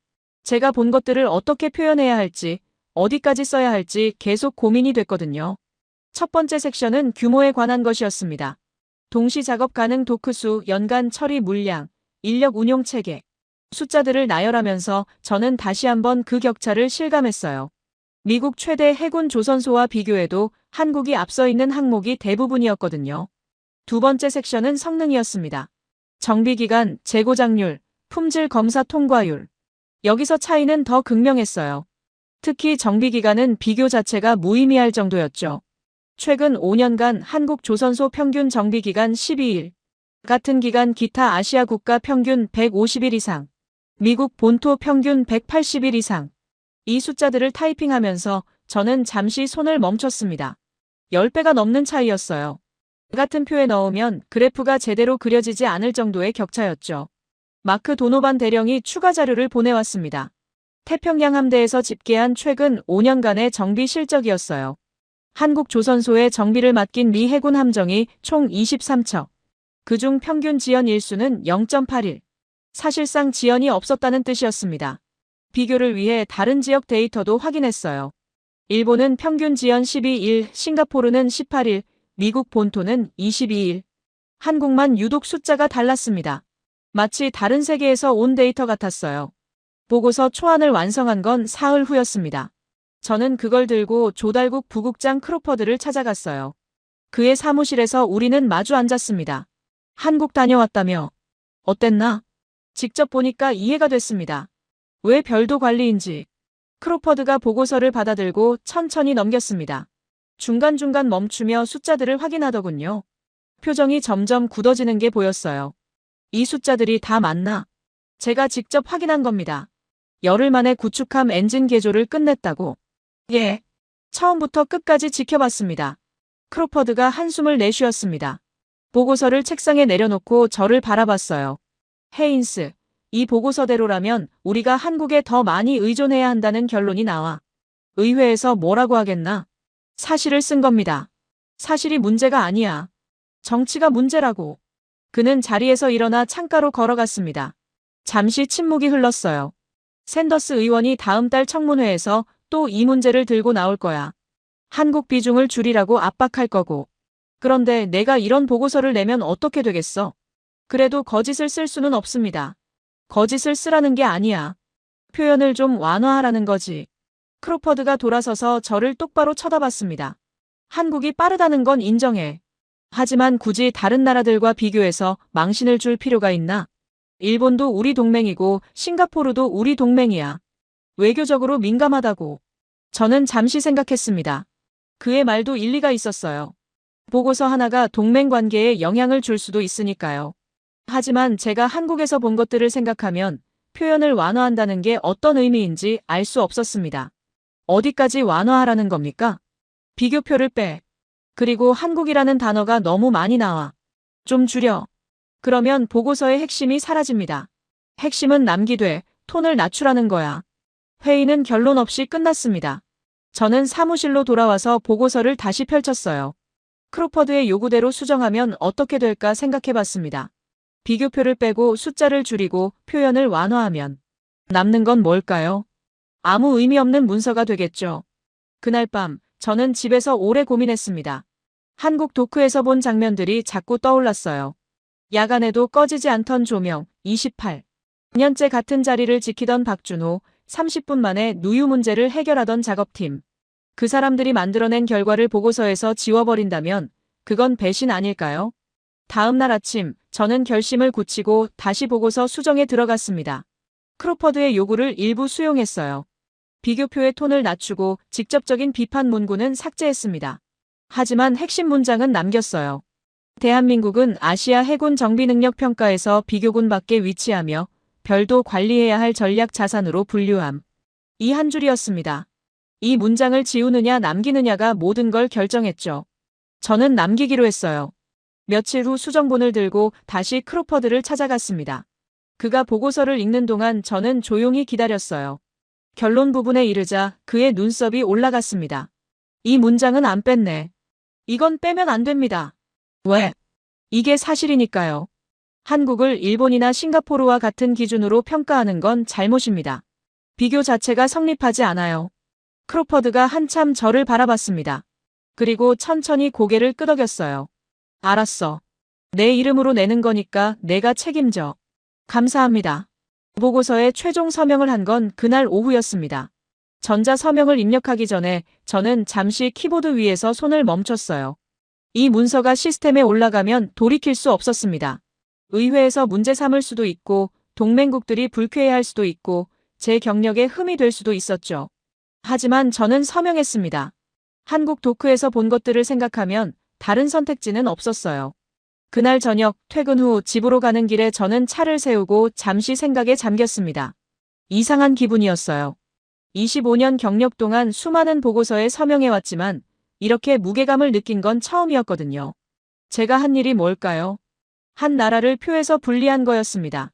제가 본 것들을 어떻게 표현해야 할지, 어디까지 써야 할지 계속 고민이 됐거든요. 첫 번째 섹션은 규모에 관한 것이었습니다. 동시 작업 가능 도크수, 연간 처리 물량, 인력 운용 체계. 숫자들을 나열하면서 저는 다시 한번 그 격차를 실감했어요. 미국 최대 해군 조선소와 비교해도 한국이 앞서 있는 항목이 대부분이었거든요. 두 번째 섹션은 성능이었습니다. 정비기간, 재고장률, 품질 검사 통과율. 여기서 차이는 더 극명했어요. 특히 정비기간은 비교 자체가 무의미할 정도였죠. 최근 5년간 한국 조선소 평균 정비기간 12일. 같은 기간 기타 아시아 국가 평균 150일 이상. 미국 본토 평균 180일 이상. 이 숫자들을 타이핑하면서 저는 잠시 손을 멈췄습니다. 10배가 넘는 차이였어요. 같은 표에 넣으면 그래프가 제대로 그려지지 않을 정도의 격차였죠. 마크 도노반 대령이 추가 자료를 보내왔습니다. 태평양 함대에서 집계한 최근 5년간의 정비 실적이었어요. 한국 조선소의 정비를 맡긴 미 해군 함정이 총 23척. 그중 평균 지연 일수는 0.8일. 사실상 지연이 없었다는 뜻이었습니다. 비교를 위해 다른 지역 데이터도 확인했어요. 일본은 평균 지연 12일, 싱가포르는 18일, 미국 본토는 22일. 한국만 유독 숫자가 달랐습니다. 마치 다른 세계에서 온 데이터 같았어요. 보고서 초안을 완성한 건 사흘 후였습니다. 저는 그걸 들고 조달국 부국장 크로퍼드를 찾아갔어요. 그의 사무실에서 우리는 마주 앉았습니다. 한국 다녀왔다며. 어땠나? 직접 보니까 이해가 됐습니다. 왜 별도 관리인지. 크로퍼드가 보고서를 받아들고 천천히 넘겼습니다. 중간중간 멈추며 숫자들을 확인하더군요. 표정이 점점 굳어지는 게 보였어요. 이 숫자들이 다 맞나? 제가 직접 확인한 겁니다. 열흘 만에 구축함 엔진 개조를 끝냈다고. 예. 처음부터 끝까지 지켜봤습니다. 크로퍼드가 한숨을 내쉬었습니다. 보고서를 책상에 내려놓고 저를 바라봤어요. 헤인스, 이 보고서대로라면 우리가 한국에 더 많이 의존해야 한다는 결론이 나와. 의회에서 뭐라고 하겠나? 사실을 쓴 겁니다. 사실이 문제가 아니야. 정치가 문제라고. 그는 자리에서 일어나 창가로 걸어갔습니다. 잠시 침묵이 흘렀어요. 샌더스 의원이 다음 달 청문회에서 또 이 문제를 들고 나올 거야. 한국 비중을 줄이라고 압박할 거고. 그런데 내가 이런 보고서를 내면 어떻게 되겠어? 그래도 거짓을 쓸 수는 없습니다. 거짓을 쓰라는 게 아니야. 표현을 좀 완화하라는 거지. 크로퍼드가 돌아서서 저를 똑바로 쳐다봤습니다. 한국이 빠르다는 건 인정해. 하지만 굳이 다른 나라들과 비교해서 망신을 줄 필요가 있나? 일본도 우리 동맹이고 싱가포르도 우리 동맹이야. 외교적으로 민감하다고. 저는 잠시 생각했습니다. 그의 말도 일리가 있었어요. 보고서 하나가 동맹 관계에 영향을 줄 수도 있으니까요. 하지만 제가 한국에서 본 것들을 생각하면 표현을 완화한다는 게 어떤 의미인지 알 수 없었습니다. 어디까지 완화하라는 겁니까? 비교표를 빼. 그리고 한국이라는 단어가 너무 많이 나와. 좀 줄여. 그러면 보고서의 핵심이 사라집니다. 핵심은 남기되 톤을 낮추라는 거야. 회의는 결론 없이 끝났습니다. 저는 사무실로 돌아와서 보고서를 다시 펼쳤어요. 크로퍼드의 요구대로 수정하면 어떻게 될까 생각해봤습니다. 비교표를 빼고 숫자를 줄이고 표현을 완화하면 남는 건 뭘까요? 아무 의미 없는 문서가 되겠죠. 그날 밤 저는 집에서 오래 고민했습니다. 한국 도크에서 본 장면들이 자꾸 떠올랐어요. 야간에도 꺼지지 않던 조명, 28년째 같은 자리를 지키던 박준호, 30분 만에 누유 문제를 해결하던 작업팀. 그 사람들이 만들어낸 결과를 보고서에서 지워버린다면 그건 배신 아닐까요? 다음 날 아침 저는 결심을 굳히고 다시 보고서 수정에 들어갔습니다. 크로퍼드의 요구를 일부 수용했어요. 비교표의 톤을 낮추고 직접적인 비판 문구는 삭제했습니다. 하지만 핵심 문장은 남겼어요. 대한민국은 아시아 해군 정비 능력 평가에서 비교군 밖에 위치하며 별도 관리해야 할 전략 자산으로 분류함. 이 한 줄이었습니다. 이 문장을 지우느냐 남기느냐가 모든 걸 결정했죠. 저는 남기기로 했어요. 며칠 후 수정본을 들고 다시 크로퍼드를 찾아갔습니다. 그가 보고서를 읽는 동안 저는 조용히 기다렸어요. 결론 부분에 이르자 그의 눈썹이 올라갔습니다. 이 문장은 안 뺐네. 이건 빼면 안 됩니다. 왜? 이게 사실이니까요. 한국을 일본이나 싱가포르와 같은 기준으로 평가하는 건 잘못입니다. 비교 자체가 성립하지 않아요. 크로퍼드가 한참 저를 바라봤습니다. 그리고 천천히 고개를 끄덕였어요. 알았어. 내 이름으로 내는 거니까 내가 책임져. 감사합니다. 보고서에 최종 서명을 한 건 그날 오후였습니다. 전자 서명을 입력하기 전에 저는 잠시 키보드 위에서 손을 멈췄어요. 이 문서가 시스템에 올라가면 돌이킬 수 없었습니다. 의회에서 문제 삼을 수도 있고 동맹국들이 불쾌해할 수도 있고 제 경력에 흠이 될 수도 있었죠. 하지만 저는 서명했습니다. 한국 도크에서 본 것들을 생각하면 다른 선택지는 없었어요. 그날 저녁 퇴근 후 집으로 가는 길에 저는 차를 세우고 잠시 생각에 잠겼습니다. 이상한 기분이었어요. 25년 경력 동안 수많은 보고서에 서명해왔지만 이렇게 무게감을 느낀 건 처음이었거든요. 제가 한 일이 뭘까요? 한 나라를 표에서 분리한 거였습니다.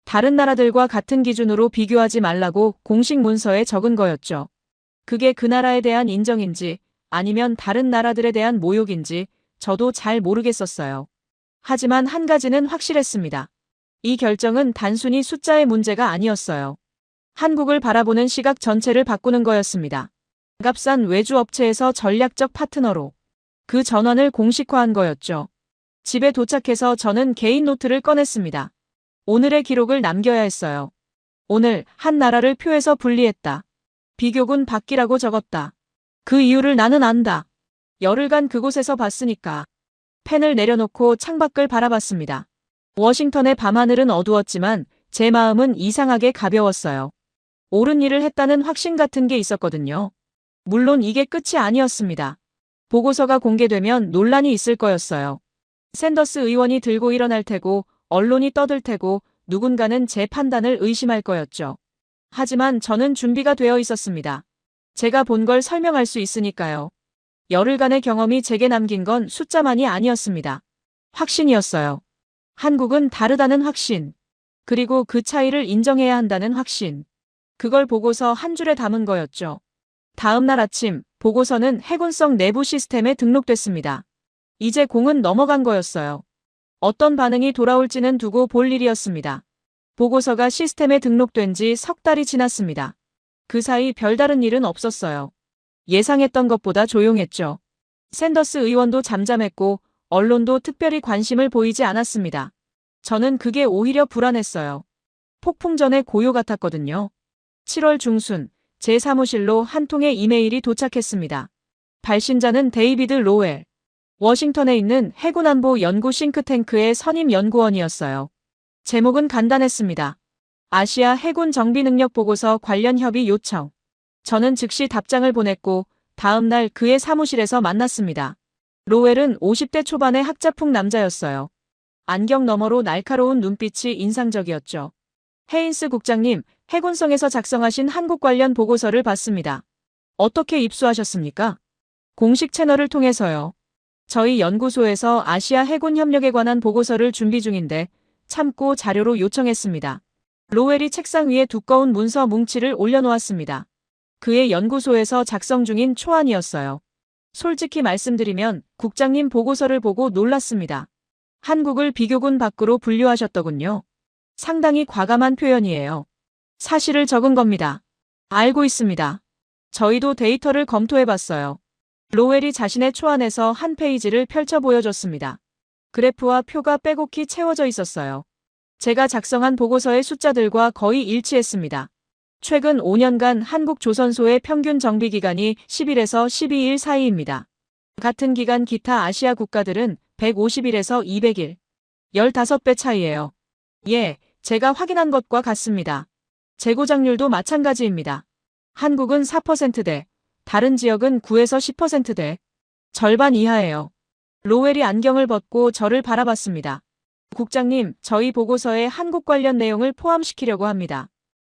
다른 나라들과 같은 기준으로 비교하지 말라고 공식 문서에 적은 거였죠. 그게 그 나라에 대한 인정인지 아니면 다른 나라들에 대한 모욕인지 저도 잘 모르겠었어요. 하지만 한 가지는 확실했습니다. 이 결정은 단순히 숫자의 문제가 아니었어요. 한국을 바라보는 시각 전체를 바꾸는 거였습니다. 값싼 외주 업체에서 전략적 파트너로 그 전환을 공식화한 거였죠. 집에 도착해서 저는 개인 노트를 꺼냈습니다. 오늘의 기록을 남겨야 했어요. 오늘 한 나라를 표에서 분리했다. 비교군 밖이라고 적었다. 그 이유를 나는 안다. 열흘간 그곳에서 봤으니까. 펜을 내려놓고 창밖을 바라봤습니다. 워싱턴의 밤하늘은 어두웠지만 제 마음은 이상하게 가벼웠어요. 옳은 일을 했다는 확신 같은 게 있었거든요. 물론 이게 끝이 아니었습니다. 보고서가 공개되면 논란이 있을 거였어요. 샌더스 의원이 들고 일어날 테고 언론이 떠들 테고 누군가는 제 판단을 의심할 거였죠. 하지만 저는 준비가 되어 있었습니다. 제가 본 걸 설명할 수 있으니까요. 열흘간의 경험이 제게 남긴 건 숫자만이 아니었습니다. 확신이었어요. 한국은 다르다는 확신. 그리고 그 차이를 인정해야 한다는 확신. 그걸 보고서 한 줄에 담은 거였죠. 다음 날 아침, 보고서는 해군성 내부 시스템에 등록됐습니다. 이제 공은 넘어간 거였어요. 어떤 반응이 돌아올지는 두고 볼 일이었습니다. 보고서가 시스템에 등록된 지 석 달이 지났습니다. 그 사이 별다른 일은 없었어요. 예상했던 것보다 조용했죠. 샌더스 의원도 잠잠했고 언론도 특별히 관심을 보이지 않았습니다. 저는 그게 오히려 불안했어요. 폭풍 전의 고요 같았거든요. 7월 중순, 제 사무실로 한 통의 이메일이 도착했습니다. 발신자는 데이비드 로웰. 워싱턴에 있는 해군안보 연구 싱크탱크의 선임 연구원이었어요. 제목은 간단했습니다. 아시아 해군 정비 능력 보고서 관련 협의 요청. 저는 즉시 답장을 보냈고 다음 날 그의 사무실에서 만났습니다. 로웰은 50대 초반의 학자풍 남자였어요. 안경 너머로 날카로운 눈빛이 인상적이었죠. 헤인스 국장님, 해군성에서 작성하신 한국 관련 보고서를 봤습니다. 어떻게 입수하셨습니까? 공식 채널을 통해서요. 저희 연구소에서 아시아 해군 협력에 관한 보고서를 준비 중인데 참고 자료로 요청했습니다. 로웰이 책상 위에 두꺼운 문서 뭉치를 올려놓았습니다. 그의 연구소에서 작성 중인 초안이었어요. 솔직히 말씀드리면 국장님 보고서를 보고 놀랐습니다. 한국을 비교군 밖으로 분류하셨더군요. 상당히 과감한 표현이에요. 사실을 적은 겁니다. 알고 있습니다. 저희도 데이터를 검토해봤어요. 로웰이 자신의 초안에서 한 페이지를 펼쳐 보여줬습니다. 그래프와 표가 빼곡히 채워져 있었어요. 제가 작성한 보고서의 숫자들과 거의 일치했습니다. 최근 5년간 한국 조선소의 평균 정비 기간이 10일에서 12일 사이입니다. 같은 기간 기타 아시아 국가들은 150일에서 200일. 15배 차이예요. 예, 제가 확인한 것과 같습니다. 재고장률도 마찬가지입니다. 한국은 4%대, 다른 지역은 9에서 10%대, 절반 이하예요. 로웰이 안경을 벗고 저를 바라봤습니다. 국장님, 저희 보고서에 한국 관련 내용을 포함시키려고 합니다.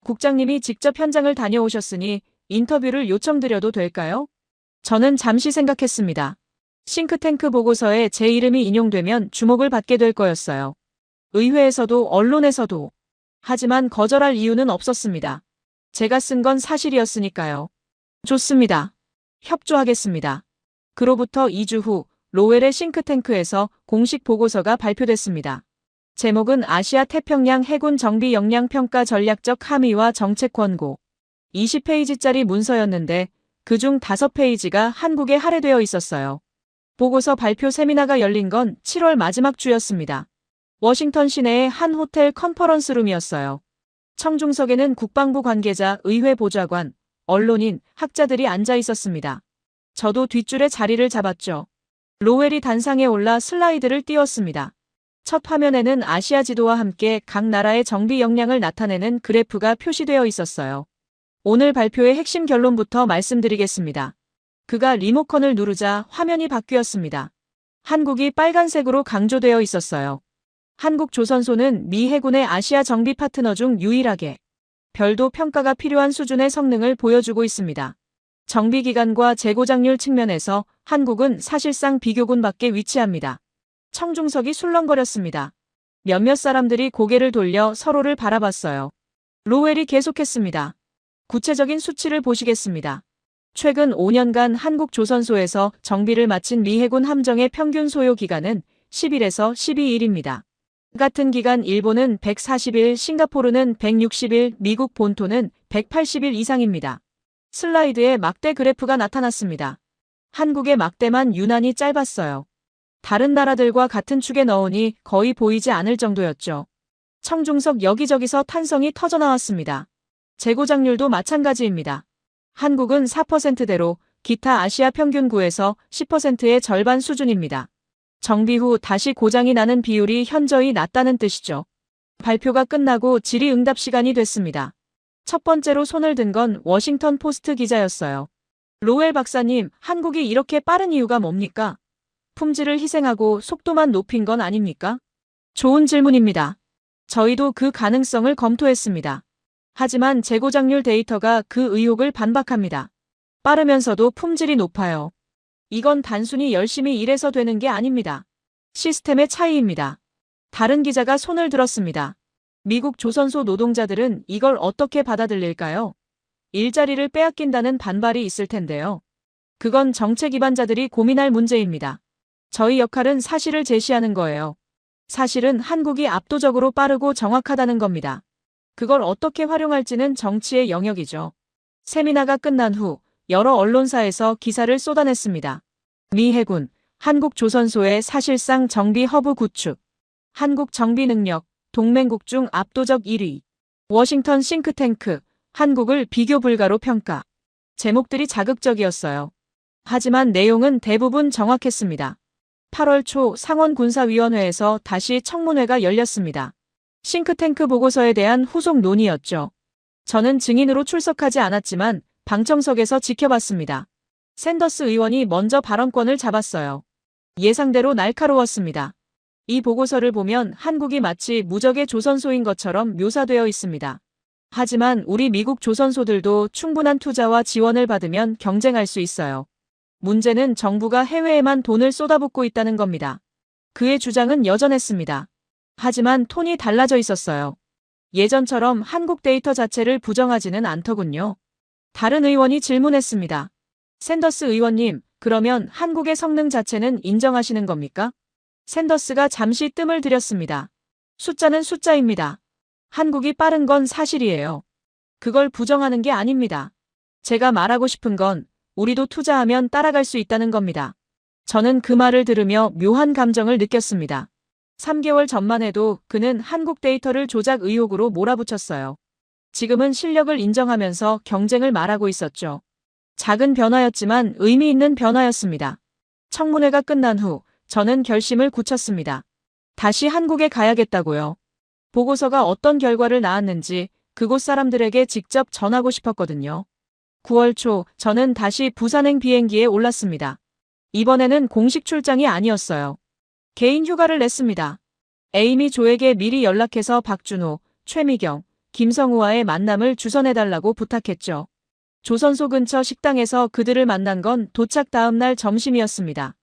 국장님이 직접 현장을 다녀오셨으니 인터뷰를 요청드려도 될까요? 저는 잠시 생각했습니다. 싱크탱크 보고서에 제 이름이 인용되면 주목을 받게 될 거였어요. 의회에서도 언론에서도. 하지만 거절할 이유는 없었습니다. 제가 쓴 건 사실이었으니까요. 좋습니다. 협조하겠습니다. 그로부터 2주 후 로웰의 싱크탱크에서 공식 보고서가 발표됐습니다. 제목은 아시아 태평양 해군 정비 역량 평가 전략적 함의와 정책 권고. 20페이지짜리 문서였는데 그중 5페이지가 한국에 할애되어 있었어요. 보고서 발표 세미나가 열린 건 7월 마지막 주였습니다. 워싱턴 시내의 한 호텔 컨퍼런스룸이었어요. 청중석에는 국방부 관계자, 의회 보좌관, 언론인, 학자들이 앉아 있었습니다. 저도 뒷줄에 자리를 잡았죠. 로웰이 단상에 올라 슬라이드를 띄웠습니다. 첫 화면에는 아시아 지도와 함께 각 나라의 정비 역량을 나타내는 그래프가 표시되어 있었어요. 오늘 발표의 핵심 결론부터 말씀드리겠습니다. 그가 리모컨을 누르자 화면이 바뀌었습니다. 한국이 빨간색으로 강조되어 있었어요. 한국 조선소는 미 해군의 아시아 정비 파트너 중 유일하게 별도 평가가 필요한 수준의 성능을 보여주고 있습니다. 정비 기간과 재고장률 측면에서 한국은 사실상 비교군 밖에 위치합니다. 청중석이 술렁거렸습니다. 몇몇 사람들이 고개를 돌려 서로를 바라봤어요. 로웰이 계속했습니다. 구체적인 수치를 보시겠습니다. 최근 5년간 한국 조선소에서 정비를 마친 미 해군 함정의 평균 소요 기간은 10일에서 12일입니다. 같은 기간 일본은 140일, 싱가포르는 160일, 미국 본토는 180일 이상입니다. 슬라이드에 막대 그래프가 나타났습니다. 한국의 막대만 유난히 짧았어요. 다른 나라들과 같은 축에 넣으니 거의 보이지 않을 정도였죠. 청중석 여기저기서 탄성이 터져나왔습니다. 재고장률도 마찬가지입니다. 한국은 4%대로 기타 아시아 평균 9에서 10%의 절반 수준입니다. 정비 후 다시 고장이 나는 비율이 현저히 낮다는 뜻이죠. 발표가 끝나고 질의응답 시간이 됐습니다. 첫 번째로 손을 든 건 워싱턴 포스트 기자였어요. 로웰 박사님, 한국이 이렇게 빠른 이유가 뭡니까? 품질을 희생하고 속도만 높인 건 아닙니까? 좋은 질문입니다. 저희도 그 가능성을 검토했습니다. 하지만 재고장률 데이터가 그 의혹을 반박합니다. 빠르면서도 품질이 높아요. 이건 단순히 열심히 일해서 되는 게 아닙니다. 시스템의 차이입니다. 다른 기자가 손을 들었습니다. 미국 조선소 노동자들은 이걸 어떻게 받아들일까요? 일자리를 빼앗긴다는 반발이 있을 텐데요. 그건 정책 기반자들이 고민할 문제입니다. 저희 역할은 사실을 제시하는 거예요. 사실은 한국이 압도적으로 빠르고 정확하다는 겁니다. 그걸 어떻게 활용할지는 정치의 영역이죠. 세미나가 끝난 후 여러 언론사에서 기사를 쏟아냈습니다. 미 해군, 한국 조선소의 사실상 정비 허브 구축, 한국 정비 능력, 동맹국 중 압도적 1위, 워싱턴 싱크탱크, 한국을 비교 불가로 평가. 제목들이 자극적이었어요. 하지만 내용은 대부분 정확했습니다. 8월 초 상원군사위원회에서 다시 청문회가 열렸습니다. 싱크탱크 보고서에 대한 후속 논의였죠. 저는 증인으로 출석하지 않았지만 방청석에서 지켜봤습니다. 샌더스 의원이 먼저 발언권을 잡았어요. 예상대로 날카로웠습니다. 이 보고서를 보면 한국이 마치 무적의 조선소인 것처럼 묘사되어 있습니다. 하지만 우리 미국 조선소들도 충분한 투자와 지원을 받으면 경쟁할 수 있어요. 문제는 정부가 해외에만 돈을 쏟아붓고 있다는 겁니다. 그의 주장은 여전했습니다. 하지만 톤이 달라져 있었어요. 예전처럼 한국 데이터 자체를 부정하지는 않더군요. 다른 의원이 질문했습니다. 샌더스 의원님, 그러면 한국의 성능 자체는 인정하시는 겁니까? 샌더스가 잠시 뜸을 들였습니다. 숫자는 숫자입니다. 한국이 빠른 건 사실이에요. 그걸 부정하는 게 아닙니다. 제가 말하고 싶은 건 우리도 투자하면 따라갈 수 있다는 겁니다. 저는 그 말을 들으며 묘한 감정을 느꼈습니다. 3개월 전만 해도 그는 한국 데이터를 조작 의혹으로 몰아붙였어요. 지금은 실력을 인정하면서 경쟁을 말하고 있었죠. 작은 변화였지만 의미 있는 변화였습니다. 청문회가 끝난 후 저는 결심을 굳혔습니다. 다시 한국에 가야겠다고요. 보고서가 어떤 결과를 낳았는지 그곳 사람들에게 직접 전하고 싶었거든요. 9월 초 저는 다시 부산행 비행기에 올랐습니다. 이번에는 공식 출장이 아니었어요. 개인 휴가를 냈습니다. 에이미 조에게 미리 연락해서 박준호, 최미경, 김성우와의 만남을 주선해달라고 부탁했죠. 조선소 근처 식당에서 그들을 만난 건 도착 다음 날 점심이었습니다.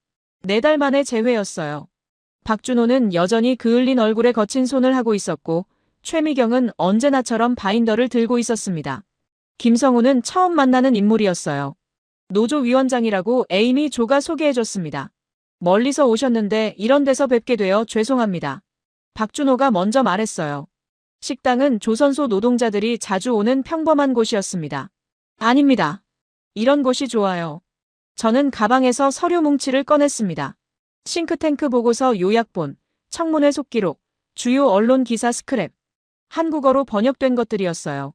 4달 만에 재회였어요. 박준호는 여전히 그을린 얼굴에 거친 손을 하고 있었고 최미경은 언제나처럼 바인더를 들고 있었습니다. 김성우는 처음 만나는 인물이었어요. 노조위원장이라고 에이미 조가 소개해줬습니다. 멀리서 오셨는데 이런 데서 뵙게 되어 죄송합니다. 박준호가 먼저 말했어요. 식당은 조선소 노동자들이 자주 오는 평범한 곳이었습니다. 아닙니다. 이런 곳이 좋아요. 저는 가방에서 서류 뭉치를 꺼냈습니다. 싱크탱크 보고서 요약본, 청문회 속기록, 주요 언론 기사 스크랩. 한국어로 번역된 것들이었어요.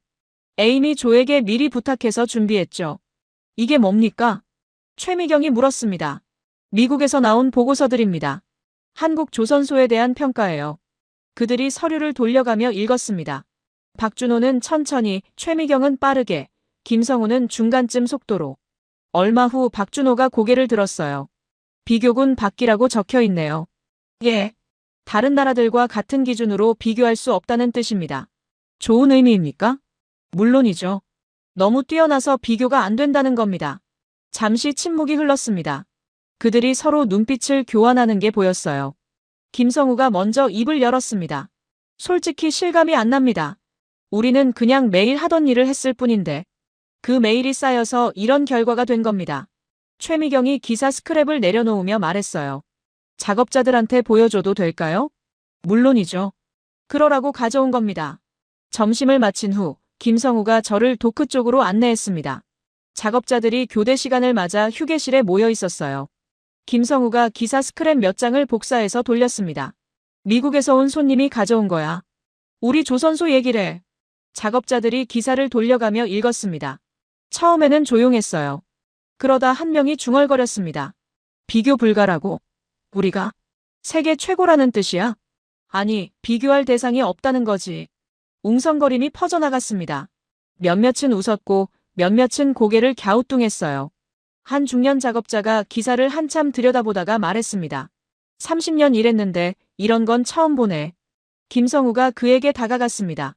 에이미 조에게 미리 부탁해서 준비했죠. 이게 뭡니까? 최미경이 물었습니다. 미국에서 나온 보고서들입니다. 한국 조선소에 대한 평가예요. 그들이 서류를 돌려가며 읽었습니다. 박준호는 천천히, 최미경은 빠르게, 김성우는 중간쯤 속도로. 얼마 후 박준호가 고개를 들었어요. 비교군 받기라고 적혀 있네요. 예. 다른 나라들과 같은 기준으로 비교할 수 없다는 뜻입니다. 좋은 의미입니까? 물론이죠. 너무 뛰어나서 비교가 안 된다는 겁니다. 잠시 침묵이 흘렀습니다. 그들이 서로 눈빛을 교환하는 게 보였어요. 김성우가 먼저 입을 열었습니다. 솔직히 실감이 안 납니다. 우리는 그냥 매일 하던 일을 했을 뿐인데 그 매일이 쌓여서 이런 결과가 된 겁니다. 최미경이 기사 스크랩을 내려놓으며 말했어요. 작업자들한테 보여줘도 될까요? 물론이죠. 그러라고 가져온 겁니다. 점심을 마친 후 김성우가 저를 도크 쪽으로 안내했습니다. 작업자들이 교대 시간을 맞아 휴게실에 모여 있었어요. 김성우가 기사 스크랩 몇 장을 복사해서 돌렸습니다. 미국에서 온 손님이 가져온 거야. 우리 조선소 얘기래. 작업자들이 기사를 돌려가며 읽었습니다. 처음에는 조용했어요. 그러다 한 명이 중얼거렸습니다. 비교 불가라고. 우리가 세계 최고라는 뜻이야? 아니, 비교할 대상이 없다는 거지. 웅성거림이 퍼져나갔습니다. 몇몇은 웃었고 몇몇은 고개를 갸우뚱했어요. 한 중년 작업자가 기사를 한참 들여다보다가 말했습니다. 30년 일했는데 이런 건 처음 보네. 김성우가 그에게 다가갔습니다.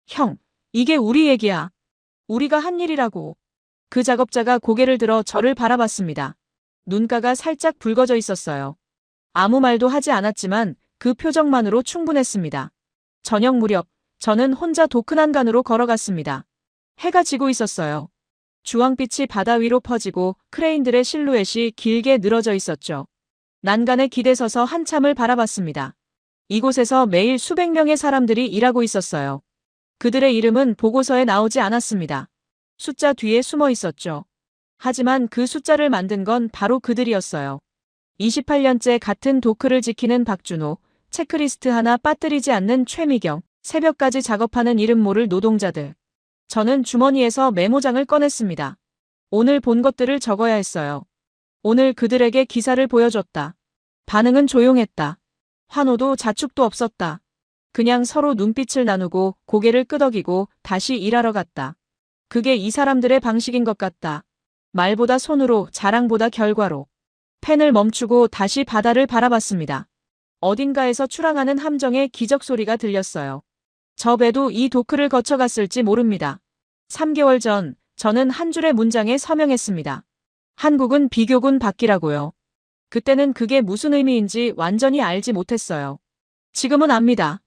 형, 이게 우리 얘기야. 우리가 한 일이라고. 그 작업자가 고개를 들어 저를 바라봤습니다. 눈가가 살짝 붉어져 있었어요. 아무 말도 하지 않았지만 그 표정만으로 충분했습니다. 저녁 무렵 저는 혼자 도크난간으로 걸어갔습니다. 해가 지고 있었어요. 주황빛이 바다 위로 퍼지고 크레인들의 실루엣이 길게 늘어져 있었죠. 난간에 기대 서서 한참을 바라봤습니다. 이곳에서 매일 수백 명의 사람들이 일하고 있었어요. 그들의 이름은 보고서에 나오지 않았습니다. 숫자 뒤에 숨어 있었죠. 하지만 그 숫자를 만든 건 바로 그들이었어요. 28년째 같은 도크를 지키는 박준호, 체크리스트 하나 빠뜨리지 않는 최미경, 새벽까지 작업하는 이름 모를 노동자들. 저는 주머니에서 메모장을 꺼냈습니다. 오늘 본 것들을 적어야 했어요. 오늘 그들에게 기사를 보여줬다. 반응은 조용했다. 환호도 자축도 없었다. 그냥 서로 눈빛을 나누고 고개를 끄덕이고 다시 일하러 갔다. 그게 이 사람들의 방식인 것 같다. 말보다 손으로, 자랑보다 결과로. 펜을 멈추고 다시 바다를 바라봤습니다. 어딘가에서 출항하는 함정의 기적 소리가 들렸어요. 저 배도 이 도크를 거쳐갔을지 모릅니다. 3개월 전 저는 한 줄의 문장에 서명했습니다. 한국은 비교군 밖이라고요. 그때는 그게 무슨 의미인지 완전히 알지 못했어요. 지금은 압니다.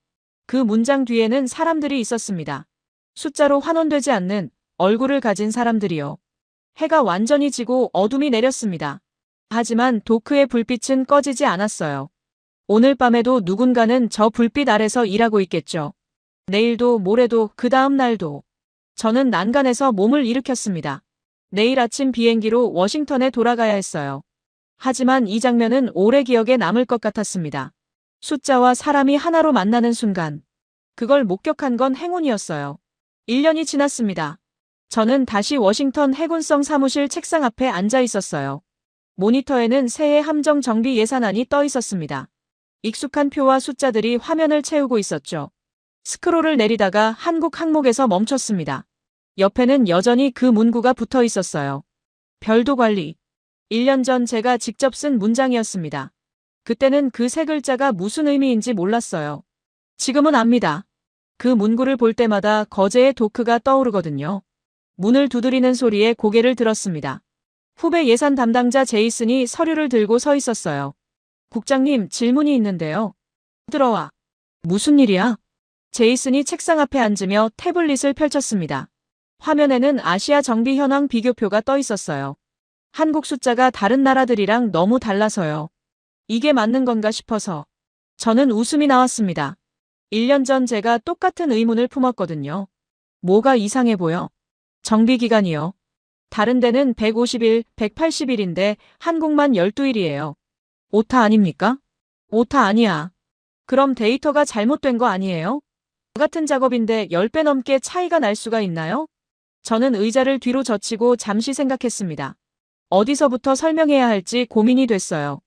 그 문장 뒤에는 사람들이 있었습니다. 숫자로 환원되지 않는 얼굴을 가진 사람들이요. 해가 완전히 지고 어둠이 내렸습니다. 하지만 도크의 불빛은 꺼지지 않았어요. 오늘 밤에도 누군가는 저 불빛 아래서 일하고 있겠죠. 내일도 모레도 그 다음 날도. 저는 난간에서 몸을 일으켰습니다. 내일 아침 비행기로 워싱턴에 돌아가야 했어요. 하지만 이 장면은 오래 기억에 남을 것 같았습니다. 숫자와 사람이 하나로 만나는 순간. 그걸 목격한 건 행운이었어요. 1년이 지났습니다. 저는 다시 워싱턴 해군성 사무실 책상 앞에 앉아 있었어요. 모니터에는 새해 함정 정비 예산안이 떠 있었습니다. 익숙한 표와 숫자들이 화면을 채우고 있었죠. 스크롤을 내리다가 한국 항목에서 멈췄습니다. 옆에는 여전히 그 문구가 붙어 있었어요. 별도 관리. 1년 전 제가 직접 쓴 문장이었습니다. 그때는 그 세 글자가 무슨 의미인지 몰랐어요. 지금은 압니다. 그 문구를 볼 때마다 거제의 도크가 떠오르거든요. 문을 두드리는 소리에 고개를 들었습니다. 후배 예산 담당자 제이슨이 서류를 들고 서 있었어요. 국장님, 질문이 있는데요. 들어와. 무슨 일이야? 제이슨이 책상 앞에 앉으며 태블릿을 펼쳤습니다. 화면에는 아시아 정비 현황 비교표가 떠 있었어요. 한국 숫자가 다른 나라들이랑 너무 달라서요. 이게 맞는 건가 싶어서. 저는 웃음이 나왔습니다. 1년 전 제가 똑같은 의문을 품었거든요. 뭐가 이상해 보여? 정비 기간이요. 다른 데는 150일, 180일인데 한국만 12일이에요. 오타 아닙니까? 오타 아니야. 그럼 데이터가 잘못된 거 아니에요? 같은 작업인데 10배 넘게 차이가 날 수가 있나요? 저는 의자를 뒤로 젖히고 잠시 생각했습니다. 어디서부터 설명해야 할지 고민이 됐어요.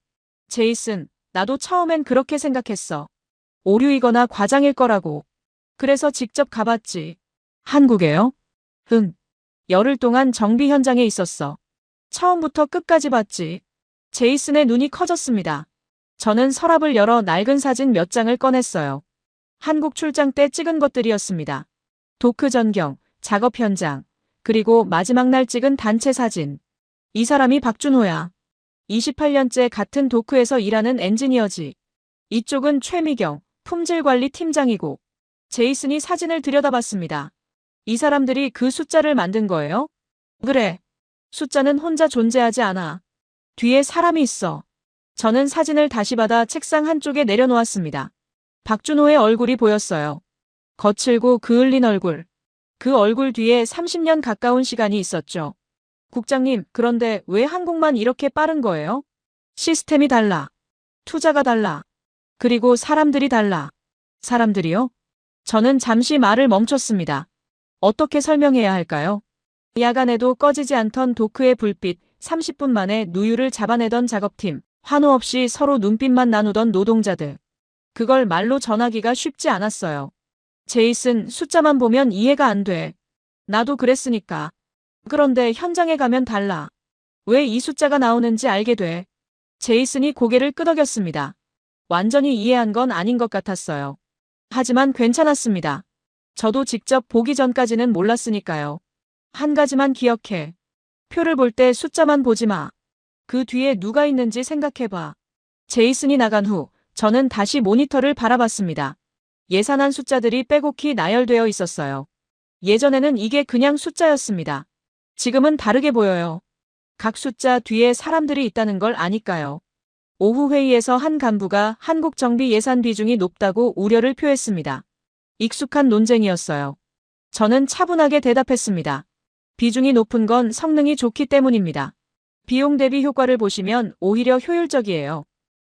제이슨, 나도 처음엔 그렇게 생각했어. 오류이거나 과장일 거라고. 그래서 직접 가봤지. 한국에요? 응. 열흘 동안 정비 현장에 있었어. 처음부터 끝까지 봤지. 제이슨의 눈이 커졌습니다. 저는 서랍을 열어 낡은 사진 몇 장을 꺼냈어요. 한국 출장 때 찍은 것들이었습니다. 도크 전경, 작업 현장, 그리고 마지막 날 찍은 단체 사진. 이 사람이 박준호야. 28년째 같은 도크에서 일하는 엔지니어지. 이쪽은 최미경, 품질관리 팀장이고. 제이슨이 사진을 들여다봤습니다. 이 사람들이 그 숫자를 만든 거예요? 그래. 숫자는 혼자 존재하지 않아. 뒤에 사람이 있어. 저는 사진을 다시 받아 책상 한쪽에 내려놓았습니다. 박준호의 얼굴이 보였어요. 거칠고 그을린 얼굴. 그 얼굴 뒤에 30년 가까운 시간이 있었죠. 국장님, 그런데 왜 한국만 이렇게 빠른 거예요? 시스템이 달라. 투자가 달라. 그리고 사람들이 달라. 사람들이요? 저는 잠시 말을 멈췄습니다. 어떻게 설명해야 할까요? 야간에도 꺼지지 않던 도크의 불빛, 30분 만에 누유를 잡아내던 작업팀, 환호 없이 서로 눈빛만 나누던 노동자들. 그걸 말로 전하기가 쉽지 않았어요. 제이슨, 숫자만 보면 이해가 안 돼. 나도 그랬으니까. 그런데 현장에 가면 달라. 왜 이 숫자가 나오는지 알게 돼. 제이슨이 고개를 끄덕였습니다. 완전히 이해한 건 아닌 것 같았어요. 하지만 괜찮았습니다. 저도 직접 보기 전까지는 몰랐으니까요. 한 가지만 기억해. 표를 볼 때 숫자만 보지 마. 그 뒤에 누가 있는지 생각해봐. 제이슨이 나간 후 저는 다시 모니터를 바라봤습니다. 예산한 숫자들이 빼곡히 나열되어 있었어요. 예전에는 이게 그냥 숫자였습니다. 지금은 다르게 보여요. 각 숫자 뒤에 사람들이 있다는 걸 아니까요. 오후 회의에서 한 간부가 한국 정비 예산 비중이 높다고 우려를 표했습니다. 익숙한 논쟁이었어요. 저는 차분하게 대답했습니다. 비중이 높은 건 성능이 좋기 때문입니다. 비용 대비 효과를 보시면 오히려 효율적이에요.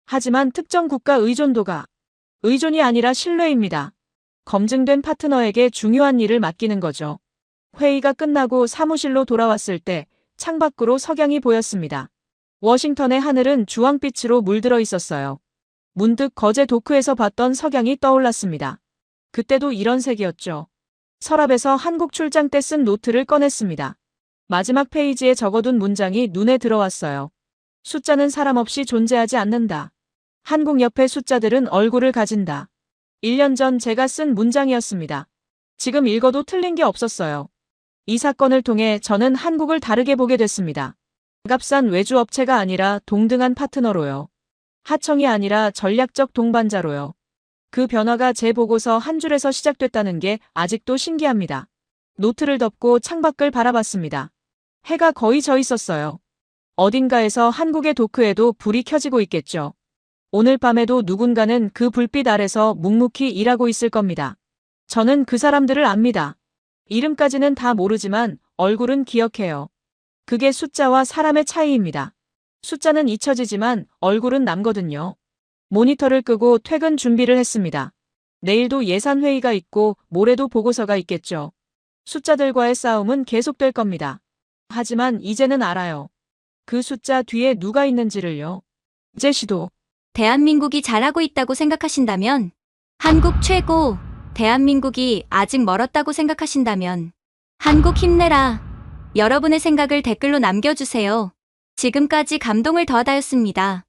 하지만 특정 국가 의존도가 의존이 아니라 신뢰입니다. 검증된 파트너에게 중요한 일을 맡기는 거죠. 회의가 끝나고 사무실로 돌아왔을 때 창밖으로 석양이 보였습니다. 워싱턴의 하늘은 주황빛으로 물들어 있었어요. 문득 거제 도크에서 봤던 석양이 떠올랐습니다. 그때도 이런 색이었죠. 서랍에서 한국 출장 때 쓴 노트를 꺼냈습니다. 마지막 페이지에 적어둔 문장이 눈에 들어왔어요. 숫자는 사람 없이 존재하지 않는다. 한국 옆의 숫자들은 얼굴을 가진다. 1년 전 제가 쓴 문장이었습니다. 지금 읽어도 틀린 게 없었어요. 이 사건을 통해 저는 한국을 다르게 보게 됐습니다. 값싼 외주 업체가 아니라 동등한 파트너로요. 하청이 아니라 전략적 동반자로요. 그 변화가 제 보고서 한 줄에서 시작됐다는 게 아직도 신기합니다. 노트를 덮고 창밖을 바라봤습니다. 해가 거의 져 있었어요. 어딘가에서 한국의 도크에도 불이 켜지고 있겠죠. 오늘 밤에도 누군가는 그 불빛 아래서 묵묵히 일하고 있을 겁니다. 저는 그 사람들을 압니다. 이름까지는 다 모르지만 얼굴은 기억해요. 그게 숫자와 사람의 차이입니다. 숫자는 잊혀지지만 얼굴은 남거든요. 모니터를 끄고 퇴근 준비를 했습니다. 내일도 예산 회의가 있고 모레도 보고서가 있겠죠. 숫자들과의 싸움은 계속될 겁니다. 하지만 이제는 알아요. 그 숫자 뒤에 누가 있는지를요. 제시도. 대한민국이 잘하고 있다고 생각하신다면, 한국 최고, 대한민국이 아직 멀었다고 생각하신다면, 한국 힘내라. 여러분의 생각을 댓글로 남겨주세요. 지금까지 감동을 더하다였습니다.